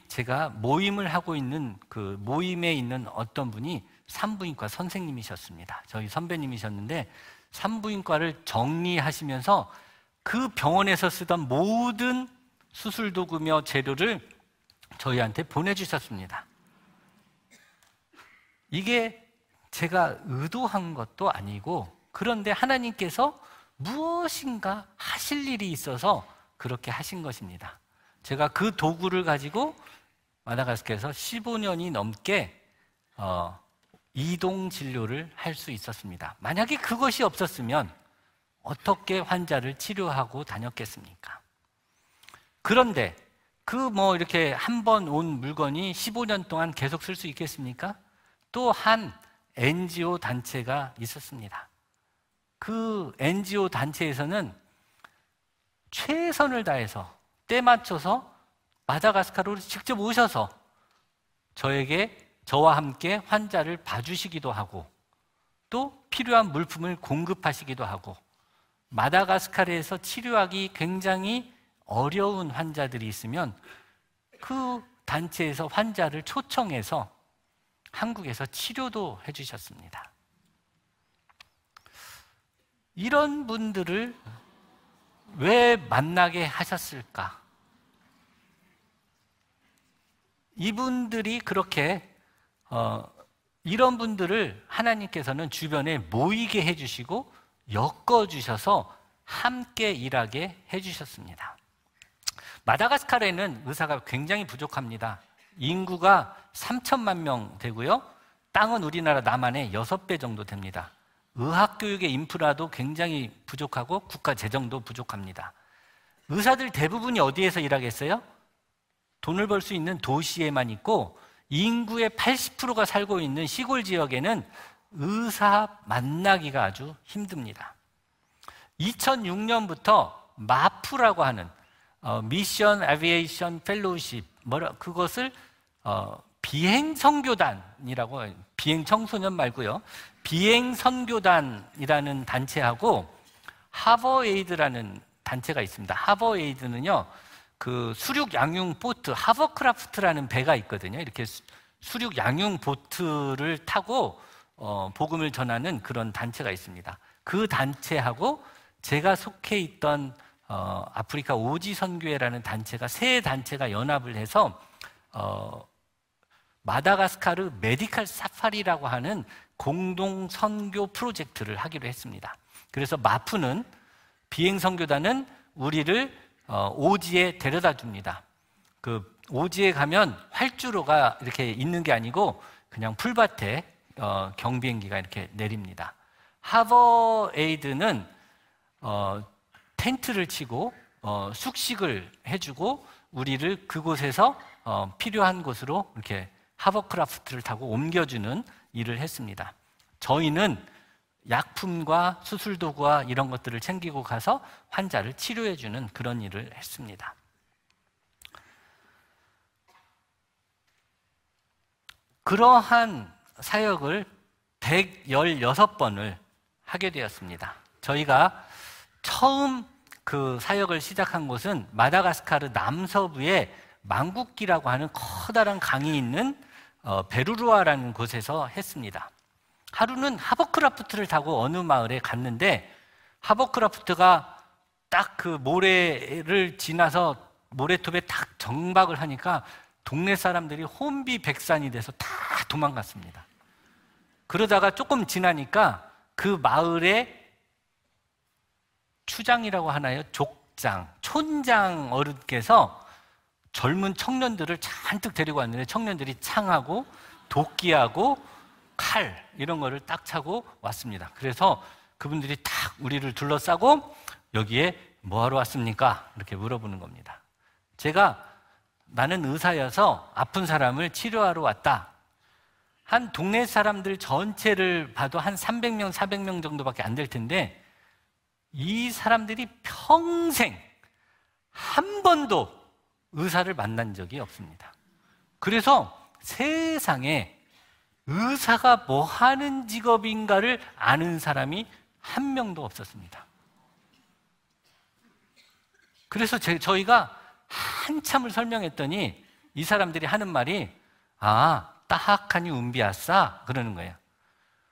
제가 모임을 하고 있는 그 모임에 있는 어떤 분이 산부인과 선생님이셨습니다. 저희 선배님이셨는데 산부인과를 정리하시면서 그 병원에서 쓰던 모든 수술 도구며 재료를 저희한테 보내주셨습니다. 이게 제가 의도한 것도 아니고 그런데 하나님께서 무엇인가 하실 일이 있어서 그렇게 하신 것입니다. 제가 그 도구를 가지고 마다가스카르에서 15년이 넘게 이동 진료를 할 수 있었습니다. 만약에 그것이 없었으면 어떻게 환자를 치료하고 다녔겠습니까? 그런데 이렇게 한 번 온 물건이 15년 동안 계속 쓸 수 있겠습니까? 또 한 NGO 단체가 있었습니다. 그 NGO 단체에서는 최선을 다해서 때 맞춰서 마다가스카르로 직접 오셔서 저와 함께 환자를 봐주시기도 하고 또 필요한 물품을 공급하시기도 하고 마다가스카르에서 치료하기 굉장히 어려운 환자들이 있으면 그 단체에서 환자를 초청해서 한국에서 치료도 해주셨습니다. 이런 분들을 왜 만나게 하셨을까? 이분들이 그렇게 이런 분들을 하나님께서는 주변에 모이게 해주시고 엮어주셔서 함께 일하게 해주셨습니다. 마다가스카르에는 의사가 굉장히 부족합니다. 인구가 3천만 명 되고요. 땅은 우리나라 남한의 6배 정도 됩니다. 의학교육의 인프라도 굉장히 부족하고 국가 재정도 부족합니다. 의사들 대부분이 어디에서 일하겠어요? 돈을 벌 수 있는 도시에만 있고 인구의 80%가 살고 있는 시골 지역에는 의사 만나기가 아주 힘듭니다. 2006년부터 마프라고 하는 미션 애비에이션 펠로우십 그것을 비행 선교단이라고 비행 청소년 말고요. 비행 선교단이라는 단체하고 하버에이드라는 단체가 있습니다. 하버에이드는요. 그 수륙 양용 보트 하버크라프트라는 배가 있거든요. 이렇게 수륙 양용 보트를 타고 복음을 전하는 그런 단체가 있습니다. 그 단체하고 제가 속해 있던 아프리카 오지 선교회라는 단체가 세 단체가 연합을 해서 마다가스카르 메디칼 사파리라고 하는 공동 선교 프로젝트를 하기로 했습니다. 그래서 마프는 비행 선교단은 우리를 오지에 데려다 줍니다. 그 오지에 가면 활주로가 이렇게 있는 게 아니고 그냥 풀밭에 경비행기가 이렇게 내립니다. 하버에이드는 텐트를 치고 숙식을 해주고 우리를 그곳에서 필요한 곳으로 이렇게 하버크라프트를 타고 옮겨주는 일을 했습니다. 저희는 약품과 수술도구와 이런 것들을 챙기고 가서 환자를 치료해주는 그런 일을 했습니다. 그러한 사역을 116번을 하게 되었습니다. 저희가 처음 그 사역을 시작한 곳은 마다가스카르 남서부에 망국기라고 하는 커다란 강이 있는 베루루아라는 곳에서 했습니다. 하루는 하버크라프트를 타고 어느 마을에 갔는데 하버크라프트가 딱 그 모래를 지나서 모래톱에 딱 정박을 하니까 동네 사람들이 혼비백산이 돼서 다 도망갔습니다. 그러다가 조금 지나니까 그 마을에 추장이라고 하나요? 족장, 촌장 어른께서 젊은 청년들을 잔뜩 데리고 왔는데 청년들이 창하고 도끼하고 칼 이런 거를 딱 차고 왔습니다. 그래서 그분들이 딱 우리를 둘러싸고 여기에 뭐하러 왔습니까? 이렇게 물어보는 겁니다. 제가 나는 의사여서 아픈 사람을 치료하러 왔다. 한 동네 사람들 전체를 봐도 한 300명, 400명 정도밖에 안 될 텐데 이 사람들이 평생 한 번도 의사를 만난 적이 없습니다. 그래서 세상에 의사가 뭐 하는 직업인가를 아는 사람이 한 명도 없었습니다. 그래서 저희가 한참을 설명했더니 이 사람들이 하는 말이 따하카니 운비아싸 그러는 거예요.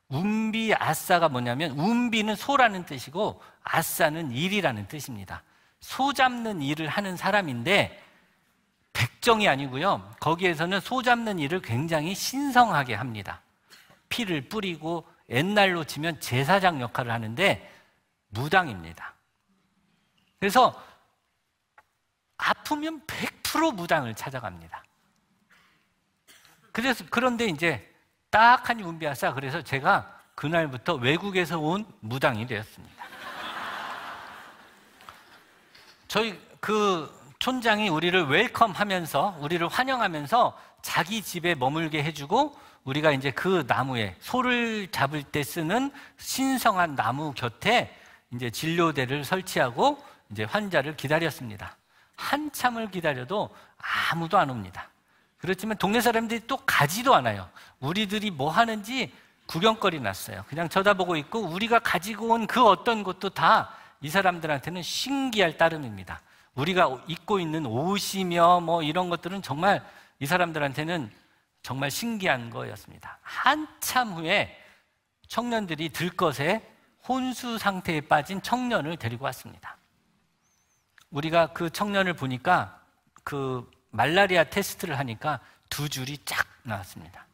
운비아싸가 뭐냐면 운비는 소라는 뜻이고 아싸는 일이라는 뜻입니다. 소 잡는 일을 하는 사람인데 백정이 아니고요. 거기에서는 소 잡는 일을 굉장히 신성하게 합니다. 피를 뿌리고 옛날로 치면 제사장 역할을 하는데 무당입니다. 그래서 아프면 100% 무당을 찾아갑니다. 그런데 이제 딱하니 운비아싸 그래서 제가 그날부터 외국에서 온 무당이 되었습니다. 저희 그 촌장이 우리를 웰컴하면서 우리를 환영하면서 자기 집에 머물게 해주고 우리가 이제 그 나무에 소를 잡을 때 쓰는 신성한 나무 곁에 이제 진료대를 설치하고 이제 환자를 기다렸습니다. 한참을 기다려도 아무도 안 옵니다. 그렇지만 동네 사람들이 또 가지도 않아요. 우리들이 뭐 하는지 구경거리 났어요. 그냥 쳐다보고 있고 우리가 가지고 온 그 어떤 것도 다 이 사람들한테는 신기할 따름입니다. 우리가 입고 있는 옷이며 뭐 이런 것들은 정말 이 사람들한테는 정말 신기한 거였습니다. 한참 후에 청년들이 들것에 혼수 상태에 빠진 청년을 데리고 왔습니다. 우리가 그 청년을 보니까 그 말라리아 테스트를 하니까 2줄이 쫙 나왔습니다.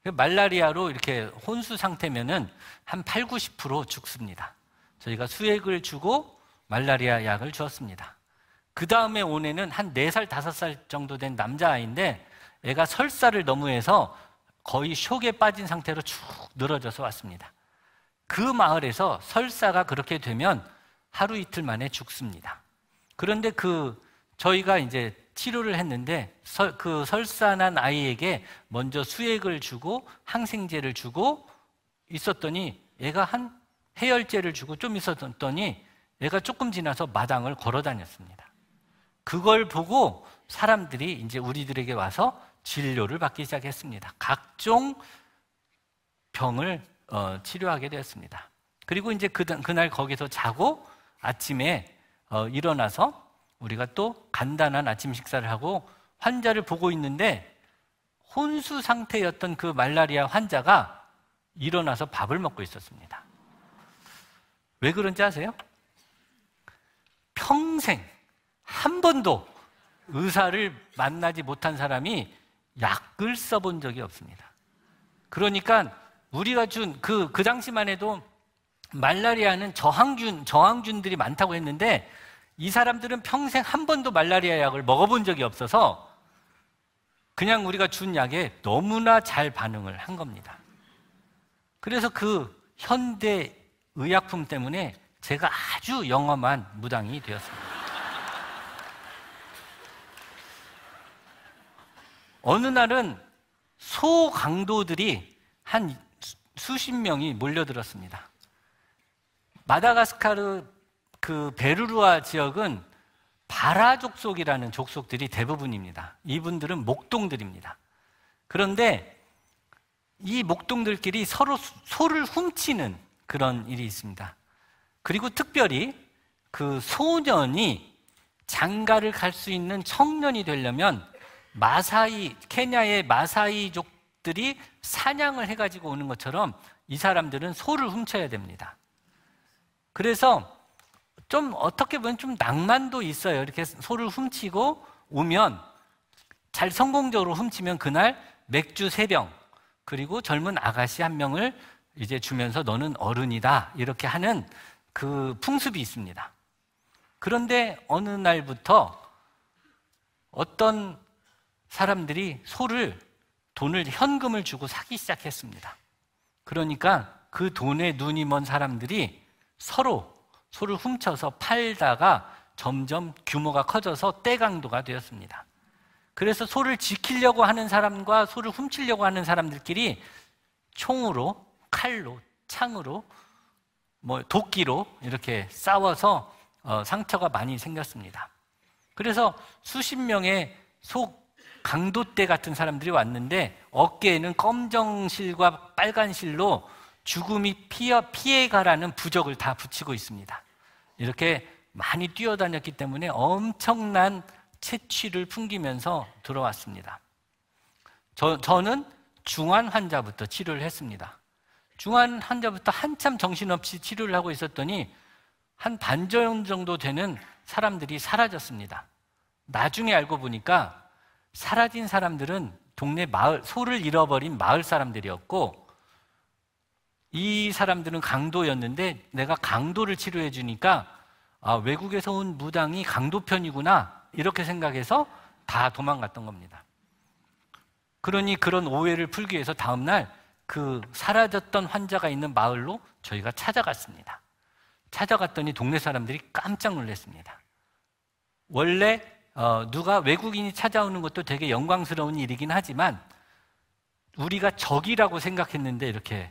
말라리아로 이렇게 혼수 상태면은 한 80, 90% 죽습니다. 저희가 수액을 주고 말라리아 약을 주었습니다. 그 다음에 온 애는 한 4살, 5살 정도 된 남자아이인데 애가 설사를 너무 해서 거의 쇼에 빠진 상태로 쭉 늘어져서 왔습니다. 그 마을에서 설사가 그렇게 되면 하루 이틀 만에 죽습니다. 그런데 저희가 이제 치료를 했는데 그 설사난 아이에게 먼저 수액을 주고 항생제를 주고 있었더니 애가 한 해열제를 주고 좀 있었더니 애가 조금 지나서 마당을 걸어 다녔습니다. 그걸 보고 사람들이 이제 우리들에게 와서 진료를 받기 시작했습니다. 각종 병을 치료하게 되었습니다. 그리고 이제 그날 거기서 자고 아침에 일어나서 우리가 또 간단한 아침 식사를 하고 환자를 보고 있는데 혼수 상태였던 그 말라리아 환자가 일어나서 밥을 먹고 있었습니다. 왜 그런지 아세요? 평생 한 번도 의사를 만나지 못한 사람이 약을 써본 적이 없습니다. 그러니까 우리가 준 그 당시만 해도 말라리아는 저항균들이 많다고 했는데 이 사람들은 평생 한 번도 말라리아 약을 먹어본 적이 없어서 그냥 우리가 준 약에 너무나 잘 반응을 한 겁니다. 그래서 그 현대 의약품 때문에 제가 아주 영험한 무당이 되었습니다. 어느 날은 소강도들이 한 수십 명이 몰려들었습니다. 마다가스카르 그 베르루아 지역은 바라 족속이라는 족속들이 대부분입니다. 이분들은 목동들입니다. 그런데 이 목동들끼리 서로 소를 훔치는 그런 일이 있습니다. 그리고 특별히 그 소년이 장가를 갈 수 있는 청년이 되려면 케냐의 마사이족들이 사냥을 해가지고 오는 것처럼 이 사람들은 소를 훔쳐야 됩니다. 그래서 좀 어떻게 보면 좀 낭만도 있어요. 이렇게 소를 훔치고 오면 잘 성공적으로 훔치면 그날 맥주 3병 그리고 젊은 아가씨 1명을 이제 주면서 너는 어른이다 이렇게 하는 그 풍습이 있습니다. 그런데 어느 날부터 어떤 사람들이 돈을 현금을 주고 사기 시작했습니다. 그러니까 그 돈에 눈이 먼 사람들이 소를 훔쳐서 팔다가 점점 규모가 커져서 떼강도가 되었습니다. 그래서 소를 지키려고 하는 사람과 소를 훔치려고 하는 사람들끼리 총으로, 칼로, 창으로, 도끼로 이렇게 싸워서 상처가 많이 생겼습니다. 그래서 수십 명의 소 강도떼 같은 사람들이 왔는데 어깨에는 검정실과 빨간실로 죽음이 피해가라는 부적을 다 붙이고 있습니다. 이렇게 많이 뛰어다녔기 때문에 엄청난 채취를 풍기면서 들어왔습니다. 저는 중환 환자부터 치료를 했습니다. 중환 환자부터 한참 정신없이 치료를 하고 있었더니 한 반절 정도 되는 사람들이 사라졌습니다. 나중에 알고 보니까 사라진 사람들은 동네 소를 잃어버린 마을 사람들이었고, 이 사람들은 강도였는데 내가 강도를 치료해 주니까 외국에서 온 무당이 강도 편이구나 이렇게 생각해서 다 도망갔던 겁니다. 그러니 그런 오해를 풀기 위해서 다음날 그 사라졌던 환자가 있는 마을로 저희가 찾아갔습니다. 찾아갔더니 동네 사람들이 깜짝 놀랐습니다. 원래 누가 외국인이 찾아오는 것도 되게 영광스러운 일이긴 하지만 우리가 적이라고 생각했는데 이렇게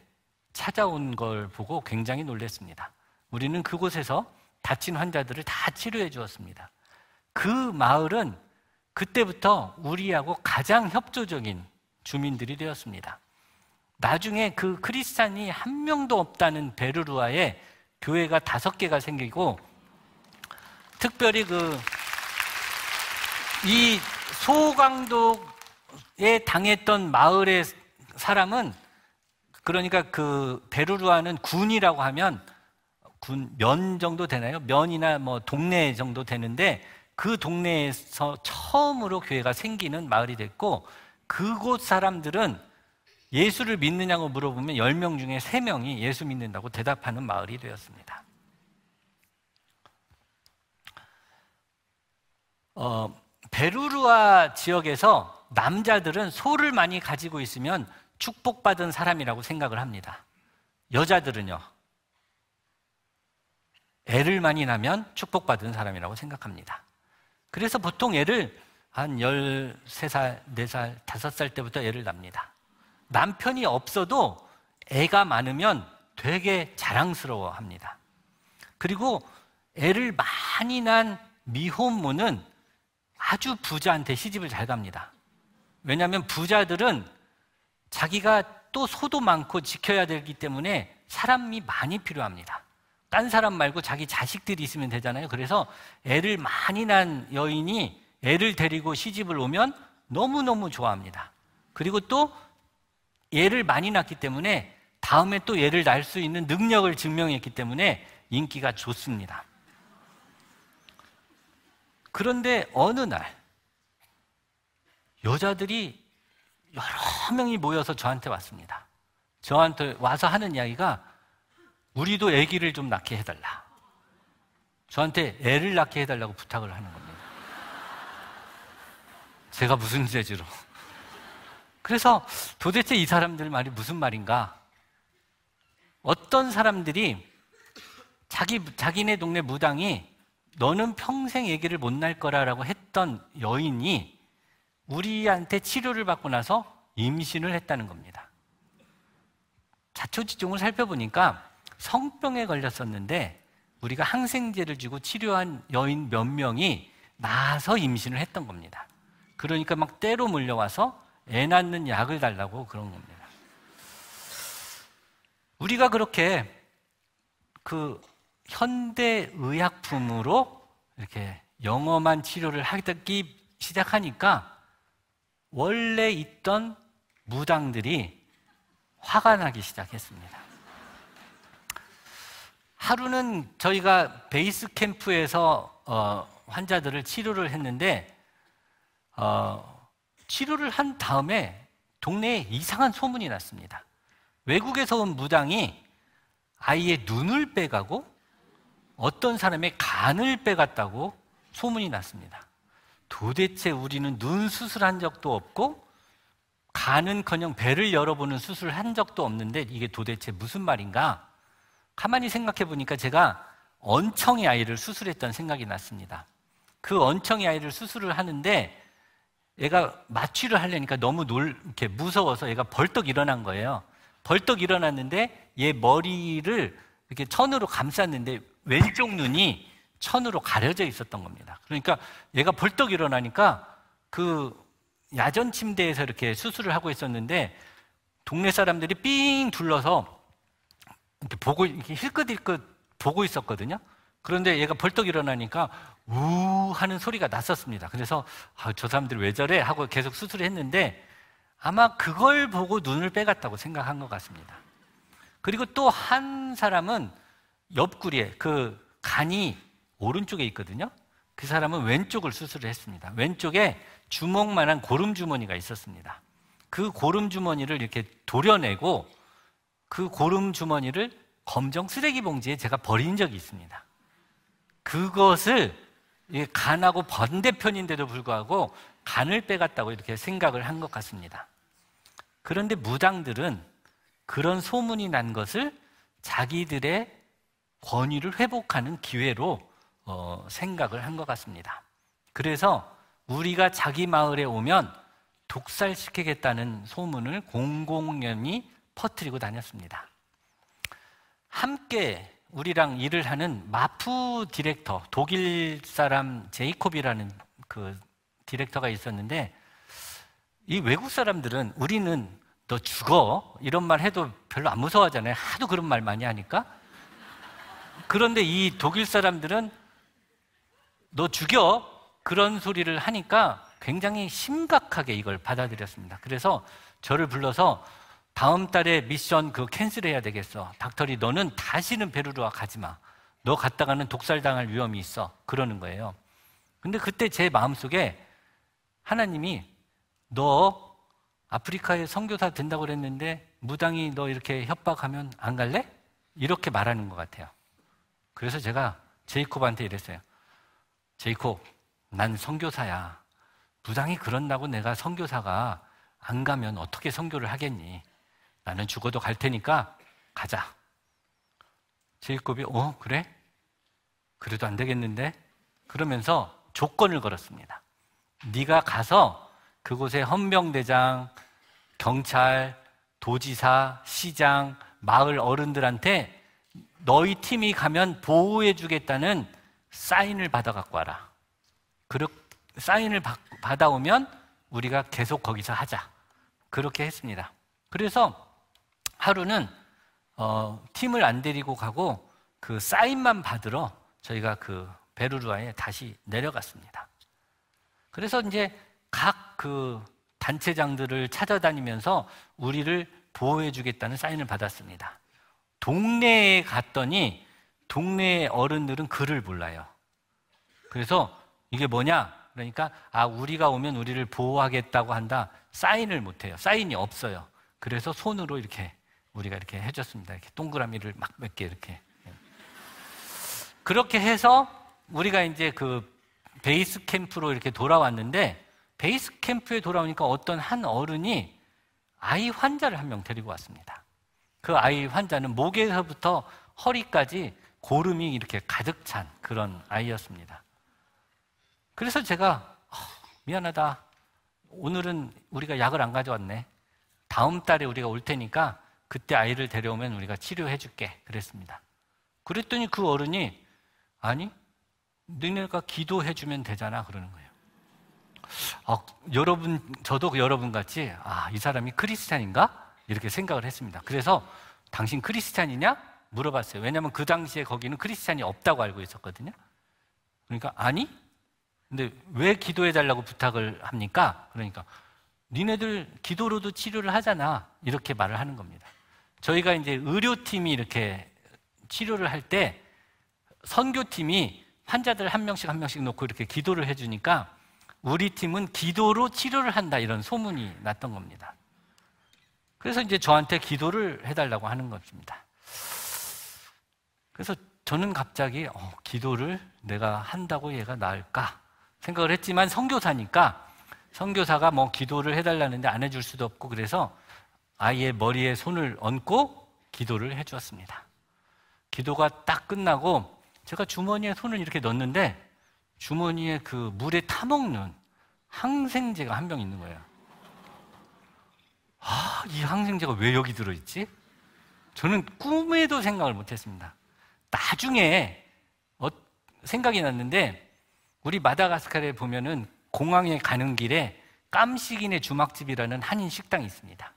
찾아온 걸 보고 굉장히 놀랐습니다. 우리는 그곳에서 다친 환자들을 다 치료해 주었습니다. 그 마을은 그때부터 우리하고 가장 협조적인 주민들이 되었습니다. 나중에 그 크리스찬이 한 명도 없다는 베르루아에 교회가 5개가 생기고, 특별히 이 소강도에 당했던 마을의 사람은, 그러니까 그 베르루아는 군이라고 하면 면 정도 되나요? 면이나 동네 정도 되는데 그 동네에서 처음으로 교회가 생기는 마을이 됐고, 그곳 사람들은 예수를 믿느냐고 물어보면 10명 중에 3명이 예수 믿는다고 대답하는 마을이 되었습니다. 베르루아 지역에서 남자들은 소를 많이 가지고 있으면 축복받은 사람이라고 생각을 합니다. 여자들은요, 애를 많이 낳으면 축복받은 사람이라고 생각합니다. 그래서 보통 애를 한 13살, 4살, 5살 때부터 애를 낳습니다. 남편이 없어도 애가 많으면 되게 자랑스러워합니다. 그리고 애를 많이 낳은 미혼모는 아주 부자한테 시집을 잘 갑니다. 왜냐하면 부자들은 자기가 또 소도 많고 지켜야 되기 때문에 사람이 많이 필요합니다. 딴 사람 말고 자기 자식들이 있으면 되잖아요. 그래서 애를 많이 낳은 여인이 애를 데리고 시집을 오면 너무너무 좋아합니다. 그리고 또 애를 많이 낳기 때문에 다음에 또 애를 낳을 수 있는 능력을 증명했기 때문에 인기가 좋습니다. 그런데 어느 날 여자들이 여러 명이 모여서 저한테 왔습니다. 저한테 와서 하는 이야기가 우리도 아기를 좀 낳게 해달라. 저한테 애를 낳게 해달라고 부탁을 하는 겁니다. 제가 무슨 재주로. 그래서 도대체 이 사람들 말이 무슨 말인가? 어떤 사람들이 자기네 동네 무당이 너는 평생 아기를 못 낳을 거라고 했던 여인이 우리한테 치료를 받고 나서 임신을 했다는 겁니다. 자초지종을 살펴보니까 성병에 걸렸었는데 우리가 항생제를 주고 치료한 여인 몇 명이 나서 임신을 했던 겁니다. 그러니까 막 때로 몰려와서 애 낳는 약을 달라고 그런 겁니다. 우리가 그렇게 그 현대 의약품으로 이렇게 영험한 치료를 하기 시작하니까 원래 있던 무당들이 화가 나기 시작했습니다. 하루는 저희가 베이스 캠프에서 환자들을 치료를 했는데 치료를 한 다음에 동네에 이상한 소문이 났습니다. 외국에서 온 무당이 아이의 눈을 빼가고 어떤 사람의 간을 빼갔다고 소문이 났습니다. 도대체 우리는 눈 수술한 적도 없고 간은커녕 배를 열어보는 수술을 한 적도 없는데 이게 도대체 무슨 말인가? 가만히 생각해 보니까 제가 언청의 아이를 수술했던 생각이 났습니다. 그 언청의 아이를 수술을 하는데 얘가 마취를 하려니까 너무 이렇게 무서워서 얘가 벌떡 일어난 거예요. 벌떡 일어났는데 얘 머리를 이렇게 천으로 감쌌는데 왼쪽 눈이 천으로 가려져 있었던 겁니다. 그러니까 얘가 벌떡 일어나니까 그 야전 침대에서 이렇게 수술을 하고 있었는데 동네 사람들이 삥 둘러서 이렇게 힐끗힐끗 보고 있었거든요. 그런데 얘가 벌떡 일어나니까 우 하는 소리가 났었습니다. 그래서 저 사람들 왜 저래? 하고 계속 수술을 했는데 아마 그걸 보고 눈을 빼갔다고 생각한 것 같습니다. 그리고 또 한 사람은 옆구리에 그 간이 오른쪽에 있거든요. 그 사람은 왼쪽을 수술을 했습니다. 왼쪽에 주먹만한 고름주머니가 있었습니다. 그 고름주머니를 이렇게 도려내고 그 고름주머니를 검정 쓰레기 봉지에 제가 버린 적이 있습니다. 그것을 간하고 반대편인데도 불구하고 간을 빼갔다고 이렇게 생각을 한 것 같습니다. 그런데 무당들은 그런 소문이 난 것을 자기들의 권위를 회복하는 기회로 생각을 한 것 같습니다. 그래서 우리가 자기 마을에 오면 독살시키겠다는 소문을 공공연히 퍼뜨리고 다녔습니다. 함께 우리랑 일을 하는 마프 디렉터, 독일 사람 제이콥이라는 그 디렉터가 있었는데 이 외국 사람들은 우리는 너 죽어 이런 말 해도 별로 안 무서워하잖아요. 하도 그런 말 많이 하니까. 그런데 이 독일 사람들은 너 죽여 그런 소리를 하니까 굉장히 심각하게 이걸 받아들였습니다. 그래서 저를 불러서 다음 달에 미션 캔슬해야 되겠어. 닥터리 너는 다시는 베르루아 가지 마. 너 갔다가는 독살당할 위험이 있어. 그러는 거예요. 근데 그때 제 마음속에 하나님이 너 아프리카에 선교사 된다고 그랬는데 무당이 너 이렇게 협박하면 안 갈래? 이렇게 말하는 것 같아요. 그래서 제가 제이콥한테 이랬어요. 제이콥, 난 선교사야. 무당이 그런다고 내가 선교사가 안 가면 어떻게 선교를 하겠니? 나는 죽어도 갈 테니까 가자. 제이콥이 그래? 그래도 안 되겠는데? 그러면서 조건을 걸었습니다. 네가 가서 그곳의 헌병대장, 경찰, 도지사, 시장, 마을 어른들한테 너희 팀이 가면 보호해 주겠다는 사인을 받아 갖고 와라. 사인을 받아오면 우리가 계속 거기서 하자. 그렇게 했습니다. 그래서 하루는 팀을 안 데리고 가고 그 사인만 받으러 저희가 그 베르루아에 다시 내려갔습니다. 그래서 이제 각 그 단체장들을 찾아다니면서 우리를 보호해 주겠다는 사인을 받았습니다. 동네에 갔더니 동네 어른들은 글을 몰라요. 그래서 이게 뭐냐? 그러니까 우리가 오면 우리를 보호하겠다고 한다. 사인을 못해요. 사인이 없어요. 그래서 손으로 이렇게 우리가 이렇게 해줬습니다. 이렇게 동그라미를 막 몇 개 이렇게. 그렇게 해서 우리가 이제 그 베이스 캠프로 이렇게 돌아왔는데 베이스 캠프에 돌아오니까 어떤 한 어른이 아이 환자를 한 명 데리고 왔습니다. 그 아이 환자는 목에서부터 허리까지 고름이 이렇게 가득 찬 그런 아이였습니다. 그래서 제가 미안하다. 오늘은 우리가 약을 안 가져왔네. 다음 달에 우리가 올 테니까 그때 아이를 데려오면 우리가 치료해 줄게. 그랬습니다. 그랬더니 그 어른이 아니, 너네가 기도해 주면 되잖아. 그러는 거예요. 저도 여러분 같이 이 사람이 크리스찬인가? 이렇게 생각을 했습니다. 그래서 당신 크리스찬이냐? 물어봤어요. 왜냐하면 그 당시에 거기는 크리스찬이 없다고 알고 있었거든요. 그러니까 아니? 근데 왜 기도해 달라고 부탁을 합니까? 그러니까 니네들 기도로도 치료를 하잖아. 이렇게 말을 하는 겁니다. 저희가 이제 의료팀이 이렇게 치료를 할 때 선교팀이 환자들 한 명씩 한 명씩 놓고 이렇게 기도를 해주니까 우리 팀은 기도로 치료를 한다 이런 소문이 났던 겁니다. 그래서 이제 저한테 기도를 해달라고 하는 것입니다. 그래서 저는 갑자기 기도를 내가 한다고 얘가 나을까 생각을 했지만 선교사니까 선교사가 뭐 기도를 해달라는데 안 해줄 수도 없고 그래서 아이의 머리에 손을 얹고 기도를 해주었습니다. 기도가 딱 끝나고 제가 주머니에 손을 이렇게 넣었는데 주머니에 그 물에 타먹는 항생제가 한 병 있는 거예요. 이 항생제가 왜 여기 들어있지? 저는 꿈에도 생각을 못했습니다. 나중에 생각이 났는데 우리 마다가스카르에 보면은 공항에 가는 길에 깜식이네 주막집이라는 한인 식당이 있습니다.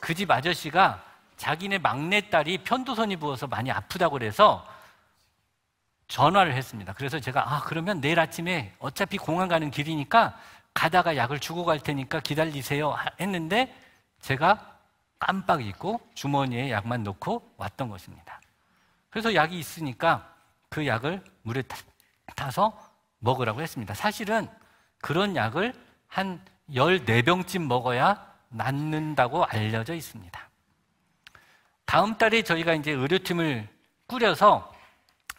그 집 아저씨가 자기네 막내딸이 편도선이 부어서 많이 아프다고 그래서 전화를 했습니다. 그래서 제가 그러면 내일 아침에 어차피 공항 가는 길이니까 가다가 약을 주고 갈 테니까 기다리세요 했는데 제가 깜빡 잊고 주머니에 약만 넣고 왔던 것입니다. 그래서 약이 있으니까 그 약을 물에 타서 먹으라고 했습니다. 사실은 그런 약을 한 14병쯤 먹어야 낫는다고 알려져 있습니다. 다음 달에 저희가 이제 의료팀을 꾸려서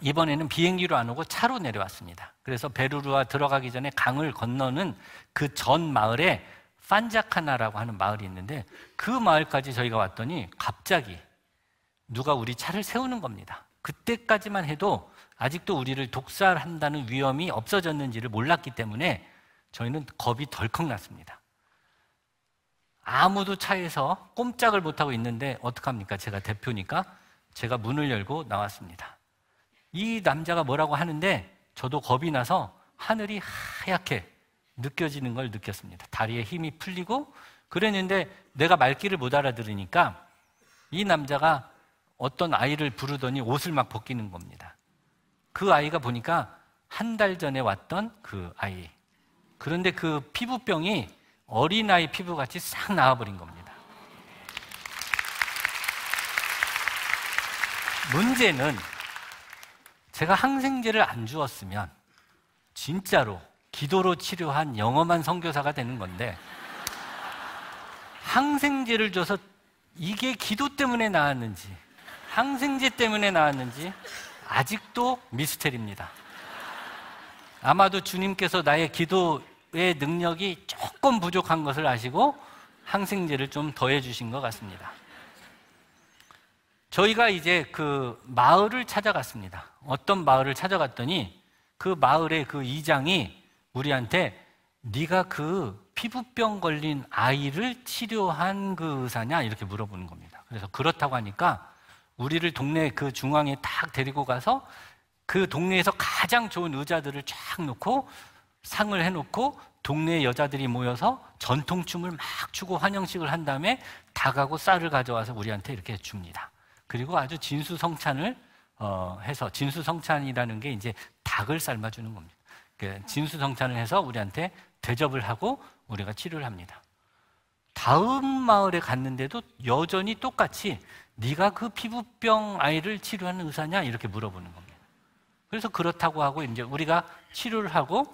이번에는 비행기로 안 오고 차로 내려왔습니다. 그래서 베루루아 들어가기 전에 강을 건너는 그 전 마을에 판자카나라고 하는 마을이 있는데 그 마을까지 저희가 왔더니 갑자기 누가 우리 차를 세우는 겁니다. 그때까지만 해도 아직도 우리를 독살한다는 위험이 없어졌는지를 몰랐기 때문에 저희는 겁이 덜컥 났습니다. 아무도 차에서 꼼짝을 못하고 있는데 어떡합니까? 제가 대표니까 제가 문을 열고 나왔습니다. 이 남자가 뭐라고 하는데 저도 겁이 나서 하늘이 하얗게 느껴지는 걸 느꼈습니다. 다리에 힘이 풀리고 그랬는데 내가 말귀를 못 알아들으니까 이 남자가 어떤 아이를 부르더니 옷을 막 벗기는 겁니다. 그 아이가 보니까 한 달 전에 왔던 그 아이. 그런데 그 피부병이 어린아이 피부같이 싹 나와버린 겁니다. 문제는 제가 항생제를 안 주었으면 진짜로 기도로 치료한 영험한 선교사가 되는 건데 항생제를 줘서 이게 기도 때문에 나았는지 항생제 때문에 나았는지 아직도 미스테리입니다. 아마도 주님께서 나의 기도의 능력이 조금 부족한 것을 아시고 항생제를 좀 더해 주신 것 같습니다. 저희가 이제 그 마을을 찾아갔습니다. 어떤 마을을 찾아갔더니 그 마을의 그 이장이 우리한테 네가 그 피부병 걸린 아이를 치료한 그 의사냐 이렇게 물어보는 겁니다. 그래서 그렇다고 하니까 우리를 동네 그 중앙에 딱 데리고 가서 그 동네에서 가장 좋은 의자들을 쫙 놓고 상을 해놓고 동네 여자들이 모여서 전통춤을 막 추고 환영식을 한 다음에 닭하고 쌀을 가져와서 우리한테 이렇게 줍니다. 그리고 아주 진수성찬을 해서 진수성찬이라는 게 이제 닭을 삶아주는 겁니다. 진수성찬을 해서 우리한테 대접을 하고 우리가 치료를 합니다. 다음 마을에 갔는데도 여전히 똑같이 네가 그 피부병 아이를 치료하는 의사냐 이렇게 물어보는 겁니다. 그래서 그렇다고 하고 이제 우리가 치료를 하고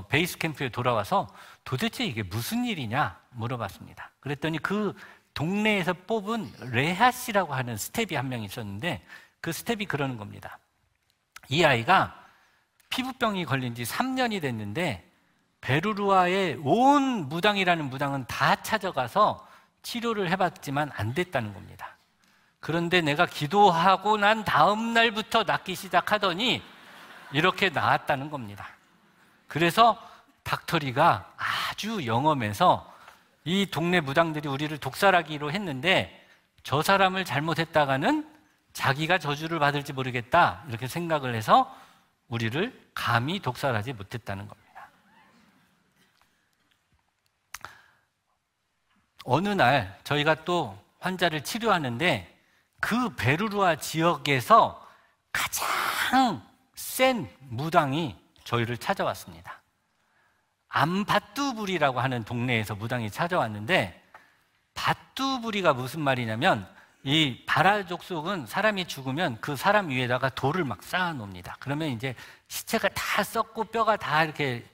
베이스 캠프에 돌아와서 도대체 이게 무슨 일이냐 물어봤습니다. 그랬더니 그 동네에서 뽑은 레하 씨라고 하는 스텝이 한 명 있었는데 그 스텝이 그러는 겁니다. 이 아이가 피부병이 걸린 지 3년이 됐는데 베루루아의 온 무당이라는 무당은 다 찾아가서 치료를 해봤지만 안 됐다는 겁니다. 그런데 내가 기도하고 난 다음 날부터 낫기 시작하더니 이렇게 나았다는 겁니다. 그래서 닥터리가 아주 영험해서 이 동네 무당들이 우리를 독살하기로 했는데 저 사람을 잘못했다가는 자기가 저주를 받을지 모르겠다 이렇게 생각을 해서 우리를 감히 독살하지 못했다는 겁니다. 어느 날 저희가 또 환자를 치료하는데 그 베루루아 지역에서 가장 센 무당이 저희를 찾아왔습니다. 암바뚜부리라고 하는 동네에서 무당이 찾아왔는데 바뚜부리가 무슨 말이냐면 이 바라족속은 사람이 죽으면 그 사람 위에다가 돌을 막 쌓아 놓습니다. 그러면 이제 시체가 다 썩고 뼈가 다 이렇게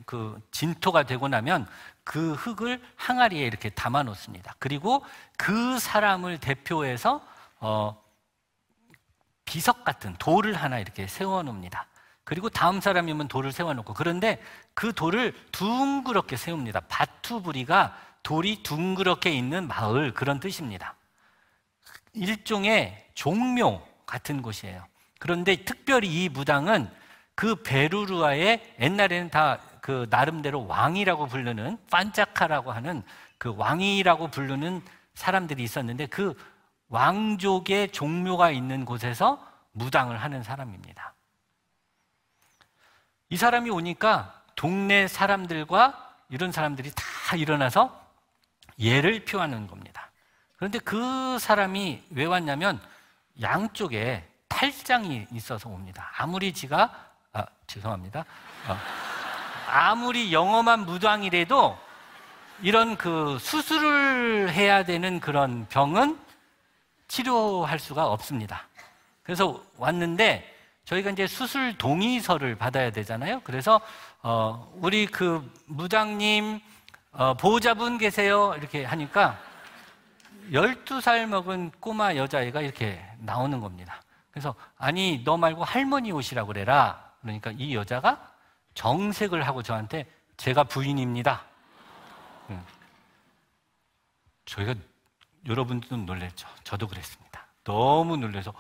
그 진토가 되고 나면 그 흙을 항아리에 이렇게 담아 놓습니다. 그리고 그 사람을 대표해서 비석 같은 돌을 하나 이렇게 세워놓습니다. 그리고 다음 사람이면 돌을 세워놓고, 그런데 그 돌을 둥그렇게 세웁니다. 바투브리가 돌이 둥그렇게 있는 마을, 그런 뜻입니다. 일종의 종묘 같은 곳이에요. 그런데 특별히 이 무당은 그 베루루아의, 옛날에는 다 그 나름대로 왕이라고 부르는, 판자카라고 하는 그 왕이라고 부르는 사람들이 있었는데, 그 왕족의 종묘가 있는 곳에서 무당을 하는 사람입니다. 이 사람이 오니까 동네 사람들과 이런 사람들이 다 일어나서 예를 표하는 겁니다. 그런데 그 사람이 왜 왔냐면 양쪽에 탈장이 있어서 옵니다. 아무리 죄송합니다. 아무리 영험한 무당이라도 이런 그 수술을 해야 되는 그런 병은 치료할 수가 없습니다. 그래서 왔는데 저희가 이제 수술 동의서를 받아야 되잖아요. 그래서 우리 그 무당님 보호자분 계세요? 이렇게 하니까 12살 먹은 꼬마 여자애가 이렇게 나오는 겁니다. 그래서 아니 너 말고 할머니 오시라고 그래라. 그러니까 이 여자가 정색을 하고 저한테 제가 부인입니다. 저희가, 여러분들도 놀랬죠. 저도 그랬습니다. 너무 놀라서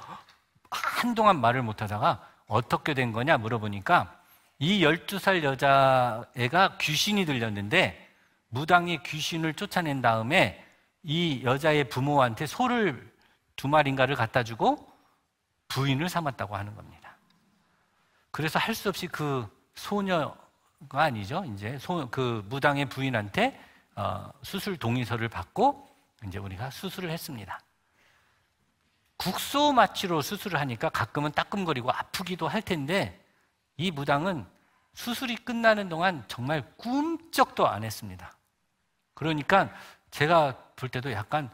한동안 말을 못하다가 어떻게 된 거냐 물어보니까 이 12살 여자애가 귀신이 들렸는데 무당이 귀신을 쫓아낸 다음에 이 여자의 부모한테 소를 2마리인가를 갖다 주고 부인을 삼았다고 하는 겁니다. 그래서 할 수 없이 그 소녀가 아니죠. 이제 그 무당의 부인한테 수술 동의서를 받고 이제 우리가 수술을 했습니다. 국소 마취로 수술을 하니까 가끔은 따끔거리고 아프기도 할 텐데 이 무당은 수술이 끝나는 동안 정말 꿈쩍도 안 했습니다. 그러니까 제가 볼 때도 약간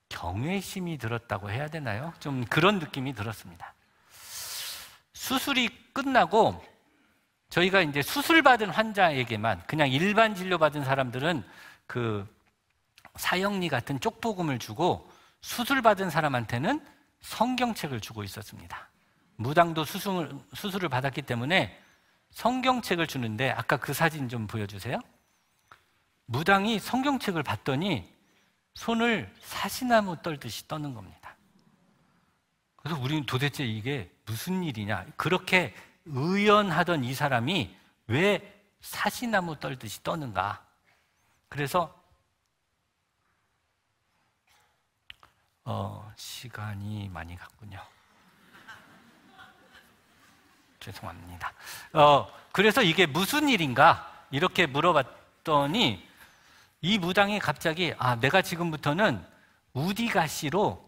경외심이 들었다고 해야 되나요? 좀 그런 느낌이 들었습니다. 수술이 끝나고 저희가 이제 수술받은 환자에게만, 그냥 일반 진료받은 사람들은 그 사형리 같은 쪽보금을 주고 수술받은 사람한테는 성경책을 주고 있었습니다. 무당도 수술을 받았기 때문에 성경책을 주는데, 아까 그 사진 좀 보여주세요. 무당이 성경책을 봤더니 손을 사시나무 떨듯이 떠는 겁니다. 그래서 우리는 도대체 이게 무슨 일이냐, 그렇게 의연하던 이 사람이 왜 사시나무 떨듯이 떠는가. 그래서 시간이 많이 갔군요. 죄송합니다. 그래서 이게 무슨 일인가 이렇게 물어봤더니 이 무당이 갑자기 내가 지금부터는 우디가시로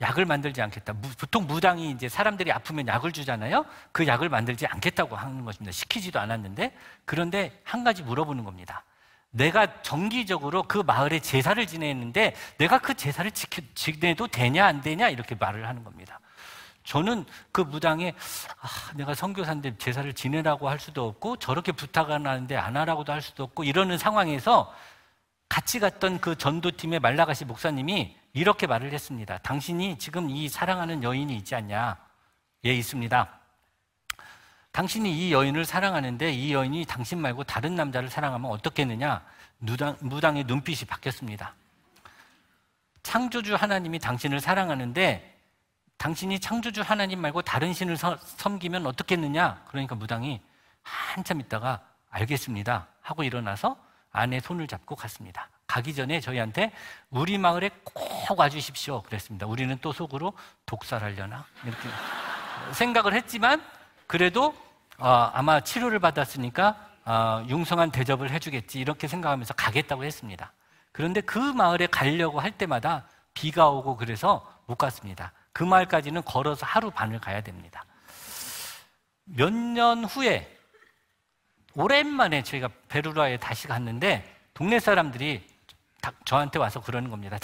약을 만들지 않겠다. 보통 무당이 이제 사람들이 아프면 약을 주잖아요. 그 약을 만들지 않겠다고 하는 것입니다. 시키지도 않았는데. 그런데 한 가지 물어보는 겁니다. 내가 정기적으로 그 마을에 제사를 지내는데 내가 그 제사를 지내도 되냐 안 되냐 이렇게 말을 하는 겁니다. 저는 그 무당에 내가 선교사인데 제사를 지내라고 할 수도 없고 저렇게 부탁을 하는데 안 하라고도 할 수도 없고 이러는 상황에서 같이 갔던 그 전도팀의 말라가시 목사님이 이렇게 말을 했습니다. 당신이 지금 이 사랑하는 여인이 있지 않냐? 예, 있습니다. 당신이 이 여인을 사랑하는데 이 여인이 당신 말고 다른 남자를 사랑하면 어떻겠느냐? 무당의 눈빛이 바뀌었습니다. 창조주 하나님이 당신을 사랑하는데 당신이 창조주 하나님 말고 다른 신을 섬기면 어떻겠느냐? 그러니까 무당이 한참 있다가 알겠습니다 하고 일어나서 아내 손을 잡고 갔습니다. 가기 전에 저희한테 우리 마을에 꼭 와주십시오 그랬습니다. 우리는 또 속으로 독살하려나? 이렇게 생각을 했지만 그래도 아마 치료를 받았으니까 융성한 대접을 해주겠지 이렇게 생각하면서 가겠다고 했습니다. 그런데 그 마을에 가려고 할 때마다 비가 오고 그래서 못 갔습니다. 그 마을까지는 걸어서 하루 반을 가야 됩니다. 몇 년 후에 오랜만에 저희가 베루라에 다시 갔는데 동네 사람들이 저한테 와서 그러는 겁니다.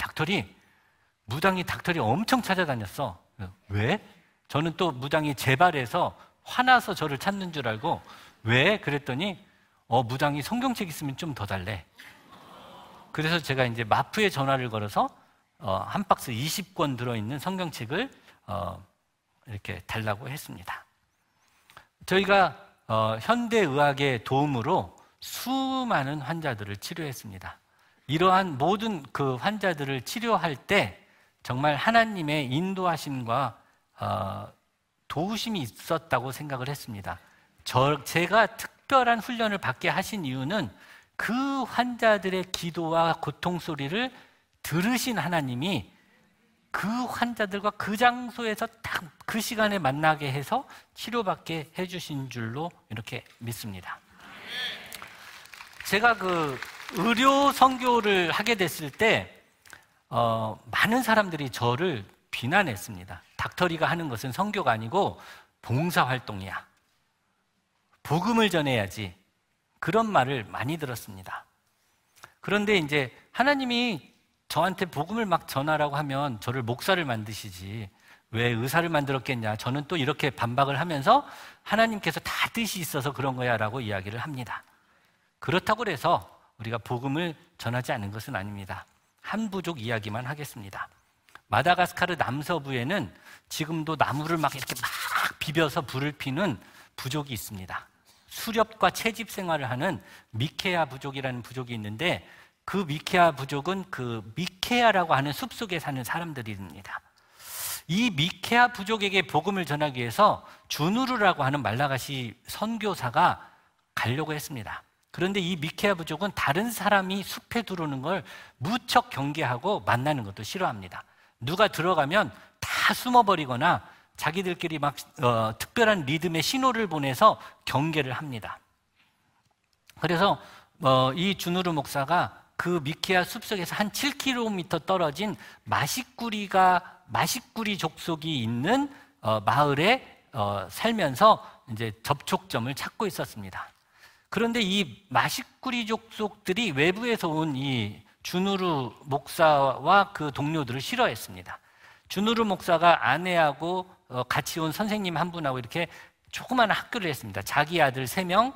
무당이 닥터리 엄청 찾아다녔어. 왜? 저는 또 무당이 재발해서 화나서 저를 찾는 줄 알고 왜? 그랬더니 무당이 성경책 있으면 좀 더 달래. 그래서 제가 이제 마프에 전화를 걸어서 한 박스 20권 들어있는 성경책을 이렇게 달라고 했습니다. 저희가 현대의학의 도움으로 수많은 환자들을 치료했습니다. 이러한 모든 그 환자들을 치료할 때 정말 하나님의 인도하심과 도우심이 있었다고 생각을 했습니다. 제가 특별한 훈련을 받게 하신 이유는 그 환자들의 기도와 고통 소리를 들으신 하나님이 그 환자들과 그 장소에서 딱 그 시간에 만나게 해서 치료받게 해주신 줄로 이렇게 믿습니다. 제가 그 의료 선교를 하게 됐을 때 많은 사람들이 저를 비난했습니다. 닥터리가 하는 것은 선교가 아니고 봉사활동이야. 복음을 전해야지. 그런 말을 많이 들었습니다. 그런데 이제 하나님이 저한테 복음을 막 전하라고 하면 저를 목사를 만드시지 왜 의사를 만들었겠냐. 저는 또 이렇게 반박을 하면서 하나님께서 다 뜻이 있어서 그런 거야 라고 이야기를 합니다. 그렇다고 해서 우리가 복음을 전하지 않는 것은 아닙니다. 한 부족 이야기만 하겠습니다. 마다가스카르 남서부에는 지금도 나무를 막 이렇게 막 비벼서 불을 피는 부족이 있습니다. 수렵과 채집 생활을 하는 미케아 부족이라는 부족이 있는데 그 미케아 부족은 그 미케아라고 하는 숲속에 사는 사람들입니다. 이 미케아 부족에게 복음을 전하기 위해서 주누르라고 하는 말라가시 선교사가 가려고 했습니다. 그런데 이 미케아 부족은 다른 사람이 숲에 들어오는 걸 무척 경계하고 만나는 것도 싫어합니다. 누가 들어가면 다 숨어버리거나 자기들끼리 막 특별한 리듬의 신호를 보내서 경계를 합니다. 그래서 이 주누르 목사가 그 미케아 숲속에서 한 7km 떨어진 마시꾸리 족속이 있는 마을에 살면서 이제 접촉점을 찾고 있었습니다. 그런데 이 마시꾸리 족속들이 외부에서 온 이 주누르 목사와 그 동료들을 싫어했습니다. 주누르 목사가 아내하고 같이 온 선생님 한 분하고 이렇게 조그마한 학교를 했습니다. 자기 아들 3명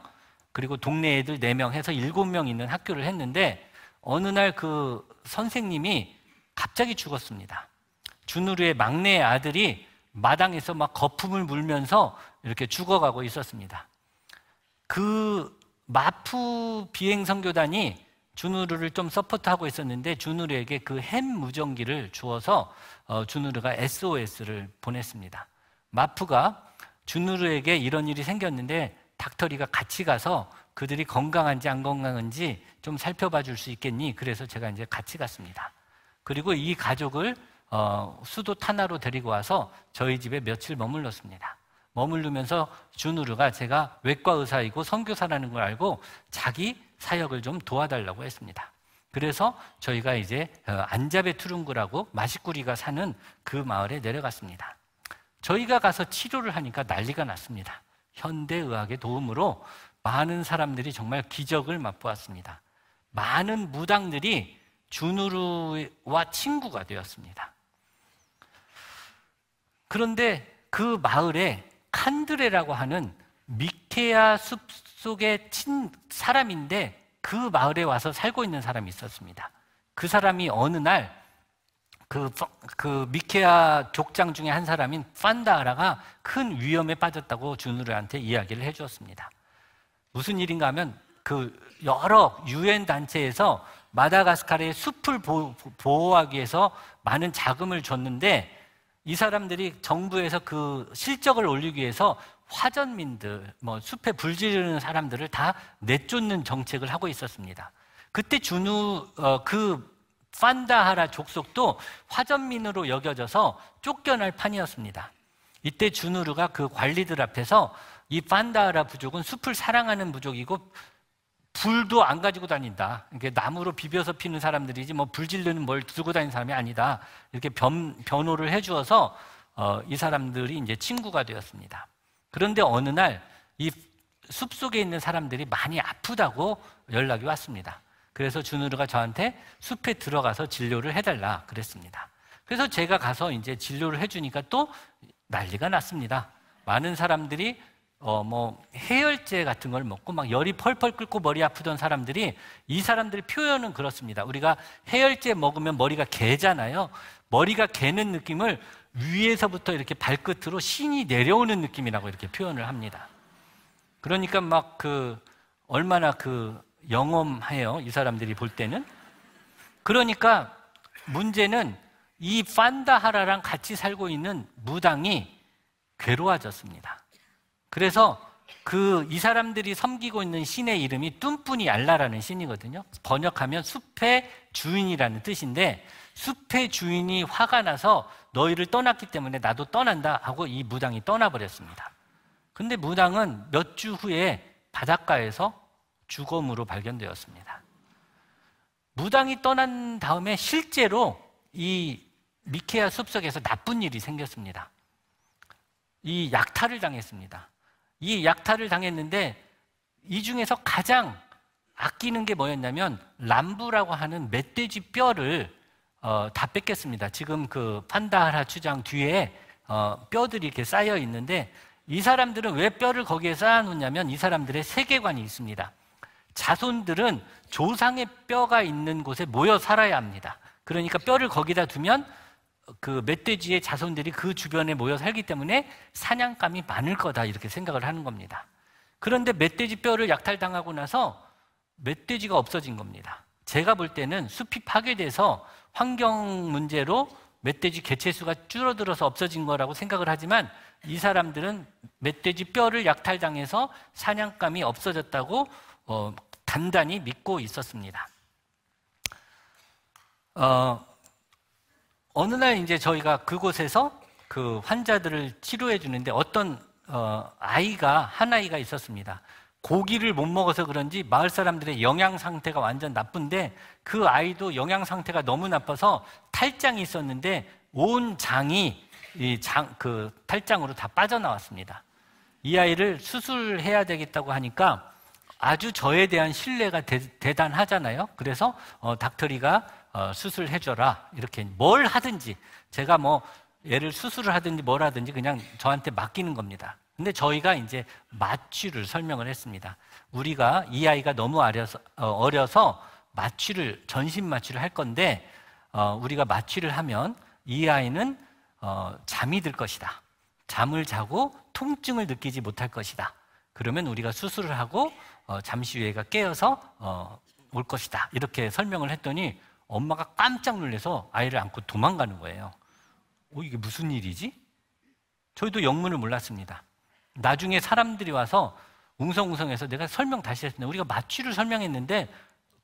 그리고 동네 애들 4명 해서 7명 있는 학교를 했는데 어느 날 그 선생님이 갑자기 죽었습니다. 주누르의 막내 아들이 마당에서 막 거품을 물면서 이렇게 죽어가고 있었습니다. 그 마푸 비행 선교단이 주누르를 좀 서포트하고 있었는데 주누르에게 그 햄 무전기를 주어서 주누르가 SOS를 보냈습니다. 마푸가 주누르에게 이런 일이 생겼는데 닥터리가 같이 가서 그들이 건강한지 안 건강한지 좀 살펴봐 줄 수 있겠니? 그래서 제가 이제 같이 갔습니다. 그리고 이 가족을 수도 타나로 데리고 와서 저희 집에 며칠 머물렀습니다. 머무르면서 주누르가 제가 외과 의사이고 선교사라는 걸 알고 자기 사역을 좀 도와달라고 했습니다. 그래서 저희가 이제 안자베 투룽구라고 마시꾸리가 사는 그 마을에 내려갔습니다. 저희가 가서 치료를 하니까 난리가 났습니다. 현대의학의 도움으로 많은 사람들이 정말 기적을 맛보았습니다. 많은 무당들이 주누르와 친구가 되었습니다. 그런데 그 마을에 칸드레라고 하는 미케아 숲속의 사람인데 그 마을에 와서 살고 있는 사람이 있었습니다. 그 사람이 어느 날 그 미케아 족장 중에 한 사람인 판다하라가 큰 위험에 빠졌다고 주누르한테 이야기를 해주었습니다. 무슨 일인가 하면 그 여러 유엔 단체에서 마다가스카르의 숲을 보호하기 위해서 많은 자금을 줬는데 이 사람들이 정부에서 그 실적을 올리기 위해서 화전민들, 숲에 불 지르는 사람들을 다 내쫓는 정책을 하고 있었습니다. 그때 그 판다하라 족속도 화전민으로 여겨져서 쫓겨날 판이었습니다. 이때 주누르가 그 관리들 앞에서 이 판다하라 부족은 숲을 사랑하는 부족이고 불도 안 가지고 다닌다. 이게 나무로 비벼서 피는 사람들이지 불 지르는 뭘 들고 다니는 사람이 아니다. 이렇게 변호를 해주어서 이 사람들이 이제 친구가 되었습니다. 그런데 어느 날 이 숲속에 있는 사람들이 많이 아프다고 연락이 왔습니다. 그래서 주누르가 저한테 숲에 들어가서 진료를 해달라 그랬습니다. 그래서 제가 가서 이제 진료를 해주니까 또 난리가 났습니다. 많은 사람들이 해열제 같은 걸 먹고 막 열이 펄펄 끓고 머리 아프던 사람들이 이 사람들의 표현은 그렇습니다. 우리가 해열제 먹으면 머리가 개잖아요. 머리가 개는 느낌을 위에서부터 이렇게 발끝으로 신이 내려오는 느낌이라고 이렇게 표현을 합니다. 그러니까 막 얼마나 영험해요, 이 사람들이 볼 때는. 그러니까 문제는 이 판다하라랑 같이 살고 있는 무당이 괴로워졌습니다. 그래서 이 사람들이 섬기고 있는 신의 이름이 뚠뿌니 알라라는 신이거든요. 번역하면 숲의 주인이라는 뜻인데, 숲의 주인이 화가 나서 너희를 떠났기 때문에 나도 떠난다 하고 이 무당이 떠나버렸습니다. 근데 무당은 몇 주 후에 바닷가에서 죽음으로 발견되었습니다. 무당이 떠난 다음에 실제로 이 미케아 숲속에서 나쁜 일이 생겼습니다. 이 약탈을 당했습니다. 이 약탈을 당했는데 이 중에서 가장 아끼는 게 뭐였냐면 람부라고 하는 멧돼지 뼈를 다 뺏겼습니다. 지금 판다하라 추장 뒤에 뼈들이 이렇게 쌓여 있는데, 이 사람들은 왜 뼈를 거기에 쌓아놓냐면 이 사람들의 세계관이 있습니다. 자손들은 조상의 뼈가 있는 곳에 모여 살아야 합니다. 그러니까 뼈를 거기다 두면 멧돼지의 자손들이 그 주변에 모여 살기 때문에 사냥감이 많을 거다, 이렇게 생각을 하는 겁니다. 그런데 멧돼지 뼈를 약탈당하고 나서 멧돼지가 없어진 겁니다. 제가 볼 때는 숲이 파괴돼서 환경 문제로 멧돼지 개체수가 줄어들어서 없어진 거라고 생각을 하지만, 이 사람들은 멧돼지 뼈를 약탈당해서 사냥감이 없어졌다고 단단히 믿고 있었습니다. 어느 날 이제 저희가 그곳에서 환자들을 치료해 주는데 어떤 한 아이가 있었습니다. 고기를 못 먹어서 그런지 마을 사람들의 영양 상태가 완전 나쁜데, 그 아이도 영양 상태가 너무 나빠서 탈장이 있었는데 온 장이 탈장으로 다 빠져나왔습니다. 이 아이를 수술해야 되겠다고 하니까 아주 저에 대한 신뢰가 대단하잖아요. 그래서 닥터리가 수술해줘라, 이렇게 뭘 하든지, 제가 얘를 수술을 하든지 뭘 하든지 그냥 저한테 맡기는 겁니다. 근데 저희가 이제 마취를 설명을 했습니다. 우리가 이 아이가 너무 어려서 전신 마취를 할 건데, 우리가 마취를 하면 이 아이는 잠이 들 것이다. 잠을 자고 통증을 느끼지 못할 것이다. 그러면 우리가 수술을 하고 잠시 후에 깨어서 올 것이다. 이렇게 설명을 했더니 엄마가 깜짝 놀라서 아이를 안고 도망가는 거예요. 이게 무슨 일이지? 저희도 영문을 몰랐습니다. 나중에 사람들이 와서 웅성웅성해서 내가 설명 다시 했는데, 우리가 마취를 설명했는데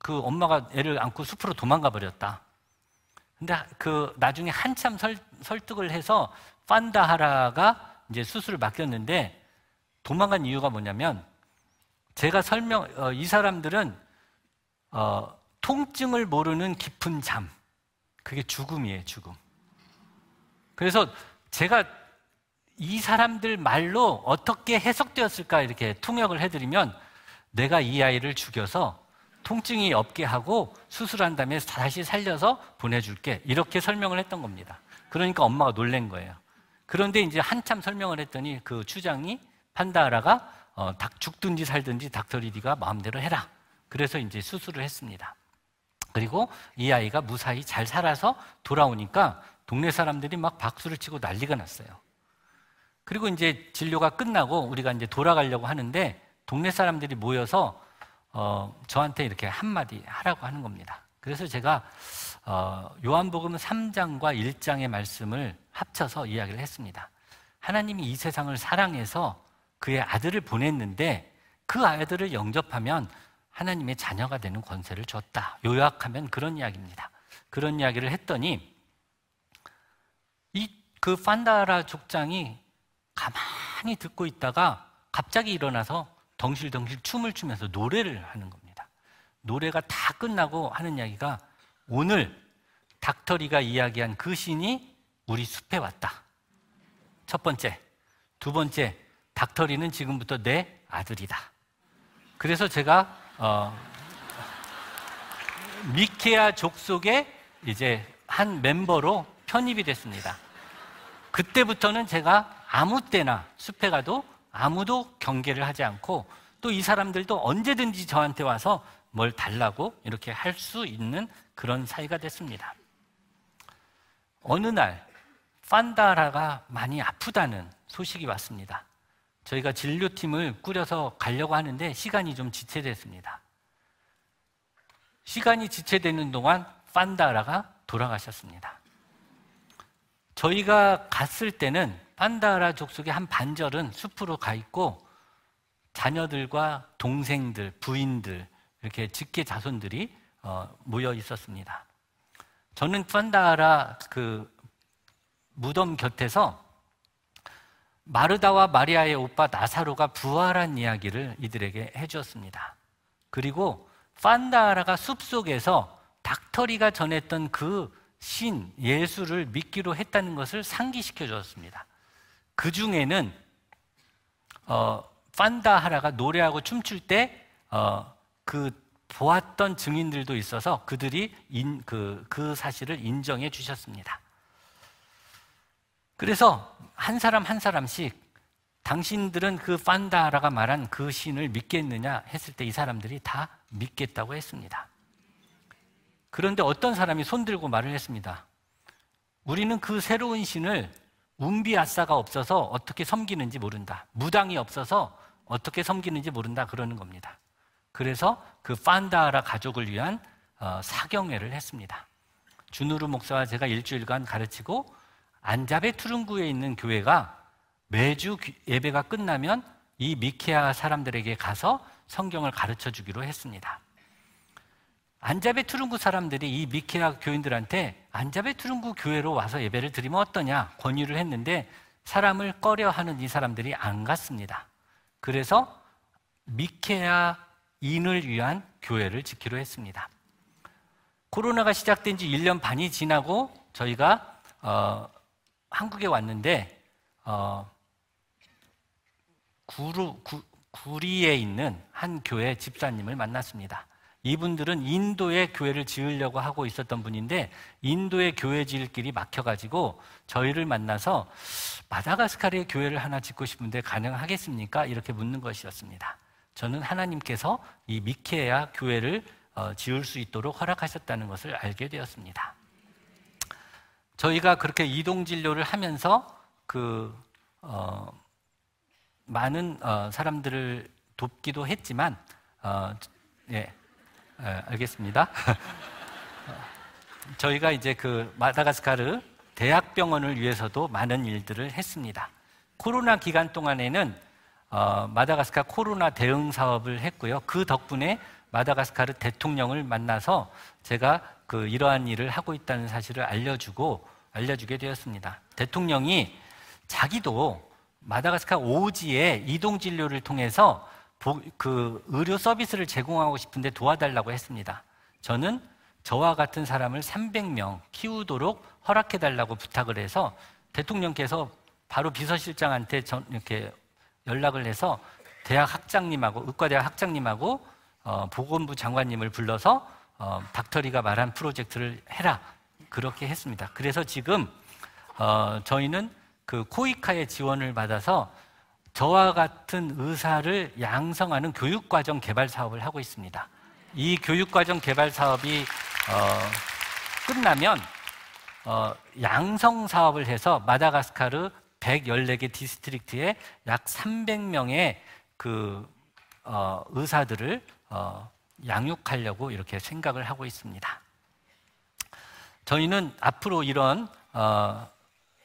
엄마가 애를 안고 숲으로 도망가 버렸다. 근데 나중에 한참 설득을 해서 판다하라가 이제 수술을 맡겼는데, 도망간 이유가 뭐냐면, 제가 이 사람들은 통증을 모르는 깊은 잠, 그게 죽음이에요, 죽음. 그래서 제가 이 사람들 말로 어떻게 해석되었을까 이렇게 통역을 해드리면, 내가 이 아이를 죽여서 통증이 없게 하고 수술한 다음에 다시 살려서 보내줄게, 이렇게 설명을 했던 겁니다. 그러니까 엄마가 놀란 거예요. 그런데 이제 한참 설명을 했더니 그 추장이, 판다하라가 죽든지 살든지 닥터리디가 마음대로 해라, 그래서 이제 수술을 했습니다. 그리고 이 아이가 무사히 잘 살아서 돌아오니까 동네 사람들이 막 박수를 치고 난리가 났어요. 그리고 이제 진료가 끝나고 우리가 이제 돌아가려고 하는데, 동네 사람들이 모여서 저한테 이렇게 한마디 하라고 하는 겁니다. 그래서 제가 요한복음 3장과 1장의 말씀을 합쳐서 이야기를 했습니다. 하나님이 이 세상을 사랑해서 그의 아들을 보냈는데, 그 아들을 영접하면 하나님의 자녀가 되는 권세를 줬다. 요약하면 그런 이야기입니다. 그런 이야기를 했더니 그 판다하라 족장이 가만히 듣고 있다가 갑자기 일어나서 덩실덩실 춤을 추면서 노래를 하는 겁니다. 노래가 다 끝나고 하는 이야기가, 오늘 닥터리가 이야기한 그 신이 우리 숲에 왔다. 첫 번째. 두 번째, 닥터리는 지금부터 내 아들이다. 그래서 제가 미케아 족속의 이제 한 멤버로 편입이 됐습니다. 그때부터는 제가 아무 때나 숲에 가도 아무도 경계를 하지 않고, 또 이 사람들도 언제든지 저한테 와서 뭘 달라고 이렇게 할 수 있는 그런 사이가 됐습니다. 어느 날 판다라가 많이 아프다는 소식이 왔습니다. 저희가 진료팀을 꾸려서 가려고 하는데 시간이 좀 지체됐습니다. 시간이 지체되는 동안 판다라가 돌아가셨습니다. 저희가 갔을 때는 판다라 족속의 한 반절은 숲으로 가 있고 자녀들과 동생들, 부인들, 이렇게 직계 자손들이 모여 있었습니다. 저는 판다라 그 무덤 곁에서 마르다와 마리아의 오빠 나사로가 부활한 이야기를 이들에게 해주었습니다. 그리고 판다라가 숲속에서 닥터리가 전했던 그 신, 예수를 믿기로 했다는 것을 상기시켜 주었습니다. 그 중에는 판다하라가 노래하고 춤출 때 그 보았던 증인들도 있어서 그들이 그 사실을 인정해 주셨습니다. 그래서 한 사람 한 사람씩 당신들은 그 판다하라가 말한 그 신을 믿겠느냐 했을 때 이 사람들이 다 믿겠다고 했습니다. 그런데 어떤 사람이 손들고 말을 했습니다. 우리는 그 새로운 신을 운비아싸가 없어서 어떻게 섬기는지 모른다. 무당이 없어서 어떻게 섬기는지 모른다 그러는 겁니다. 그래서 그 판다하라 가족을 위한 사경회를 했습니다. 주누르 목사와 제가 일주일간 가르치고 안자베 투릉구에 있는 교회가 매주 예배가 끝나면 이 미케아 사람들에게 가서 성경을 가르쳐 주기로 했습니다. 안자베 투릉구 사람들이 이 미케아 교인들한테 안자베 투릉구 교회로 와서 예배를 드리면 어떠냐 권유를 했는데 사람을 꺼려하는 이 사람들이 안 갔습니다. 그래서 미케아인을 위한 교회를 짓기로 했습니다. 코로나가 시작된 지 1년 반이 지나고 저희가 한국에 왔는데 구리에 있는 한 교회 집사님을 만났습니다. 이분들은 인도에 교회를 지으려고 하고 있었던 분인데 인도에 교회 지을 길이 막혀가지고 저희를 만나서 마다가스카르에 교회를 하나 짓고 싶은데 가능하겠습니까? 이렇게 묻는 것이었습니다. 저는 하나님께서 이 미케아 교회를 지을 수 있도록 허락하셨다는 것을 알게 되었습니다. 저희가 그렇게 이동진료를 하면서 많은 사람들을 돕기도 했지만 알겠습니다. 저희가 이제 그 마다가스카르 대학병원을 위해서도 많은 일들을 했습니다. 코로나 기간 동안에는 마다가스카르 코로나 대응 사업을 했고요. 그 덕분에 마다가스카르 대통령을 만나서 제가 이러한 일을 하고 있다는 사실을 알려주게 되었습니다. 대통령이 자기도 마다가스카르 오지에 이동진료를 통해서 의료 서비스를 제공하고 싶은데 도와달라고 했습니다. 저는 저와 같은 사람을 300명 키우도록 허락해달라고 부탁을 해서 대통령께서 바로 비서실장한테 이렇게 연락을 해서 대학 학장님하고 의과대학 학장님하고 보건부 장관님을 불러서 닥터리가 말한 프로젝트를 해라 그렇게 했습니다. 그래서 지금 저희는 그 코이카의 지원을 받아서 저와 같은 의사를 양성하는 교육과정 개발 사업을 하고 있습니다. 이 교육과정 개발 사업이 끝나면 양성 사업을 해서 마다가스카르 114개 디스트릭트에 약 300명의 의사들을 양육하려고 이렇게 생각을 하고 있습니다. 저희는 앞으로 이런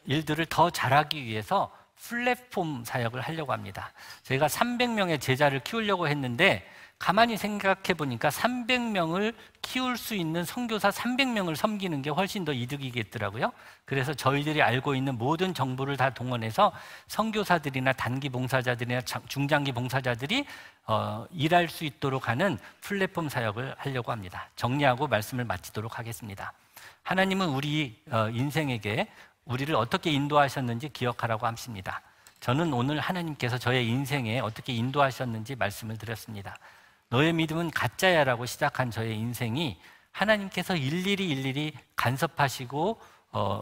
일들을 더 잘하기 위해서 플랫폼 사역을 하려고 합니다. 저희가 300명의 제자를 키우려고 했는데 가만히 생각해 보니까 300명을 키울 수 있는 선교사 300명을 섬기는 게 훨씬 더 이득이겠더라고요. 그래서 저희들이 알고 있는 모든 정보를 다 동원해서 선교사들이나 단기 봉사자들이나 중장기 봉사자들이 일할 수 있도록 하는 플랫폼 사역을 하려고 합니다. 정리하고 말씀을 마치도록 하겠습니다. 하나님은 우리 인생에게 우리를 어떻게 인도하셨는지 기억하라고 하십니다. 저는 오늘 하나님께서 저의 인생에 어떻게 인도하셨는지 말씀을 드렸습니다. 너의 믿음은 가짜야라고 시작한 저의 인생이 하나님께서 일일이 간섭하시고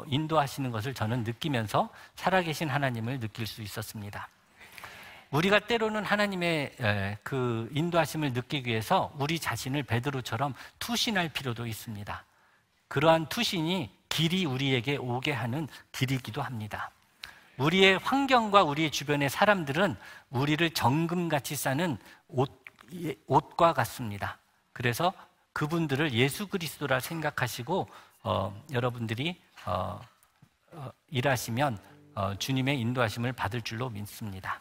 인도하시는 것을 저는 느끼면서 살아계신 하나님을 느낄 수 있었습니다. 우리가 때로는 하나님의 그 인도하심을 느끼기 위해서 우리 자신을 베드로처럼 투신할 필요도 있습니다. 그러한 투신이 길이 우리에게 오게 하는 길이기도 합니다. 우리의 환경과 우리의 주변의 사람들은 우리를 정금같이 싸는 옷과 같습니다. 그래서 그분들을 예수 그리스도라 생각하시고 여러분들이 일하시면 주님의 인도하심을 받을 줄로 믿습니다.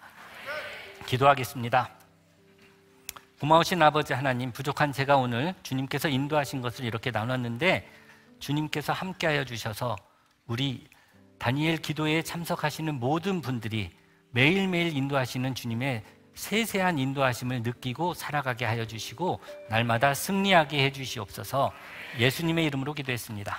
기도하겠습니다. 고마우신 아버지 하나님, 부족한 제가 오늘 주님께서 인도하신 것을 이렇게 나눴는데 주님께서 함께하여 주셔서 우리 다니엘 기도에 참석하시는 모든 분들이 매일매일 인도하시는 주님의 세세한 인도하심을 느끼고 살아가게 하여 주시고 날마다 승리하게 해 주시옵소서. 예수님의 이름으로 기도했습니다.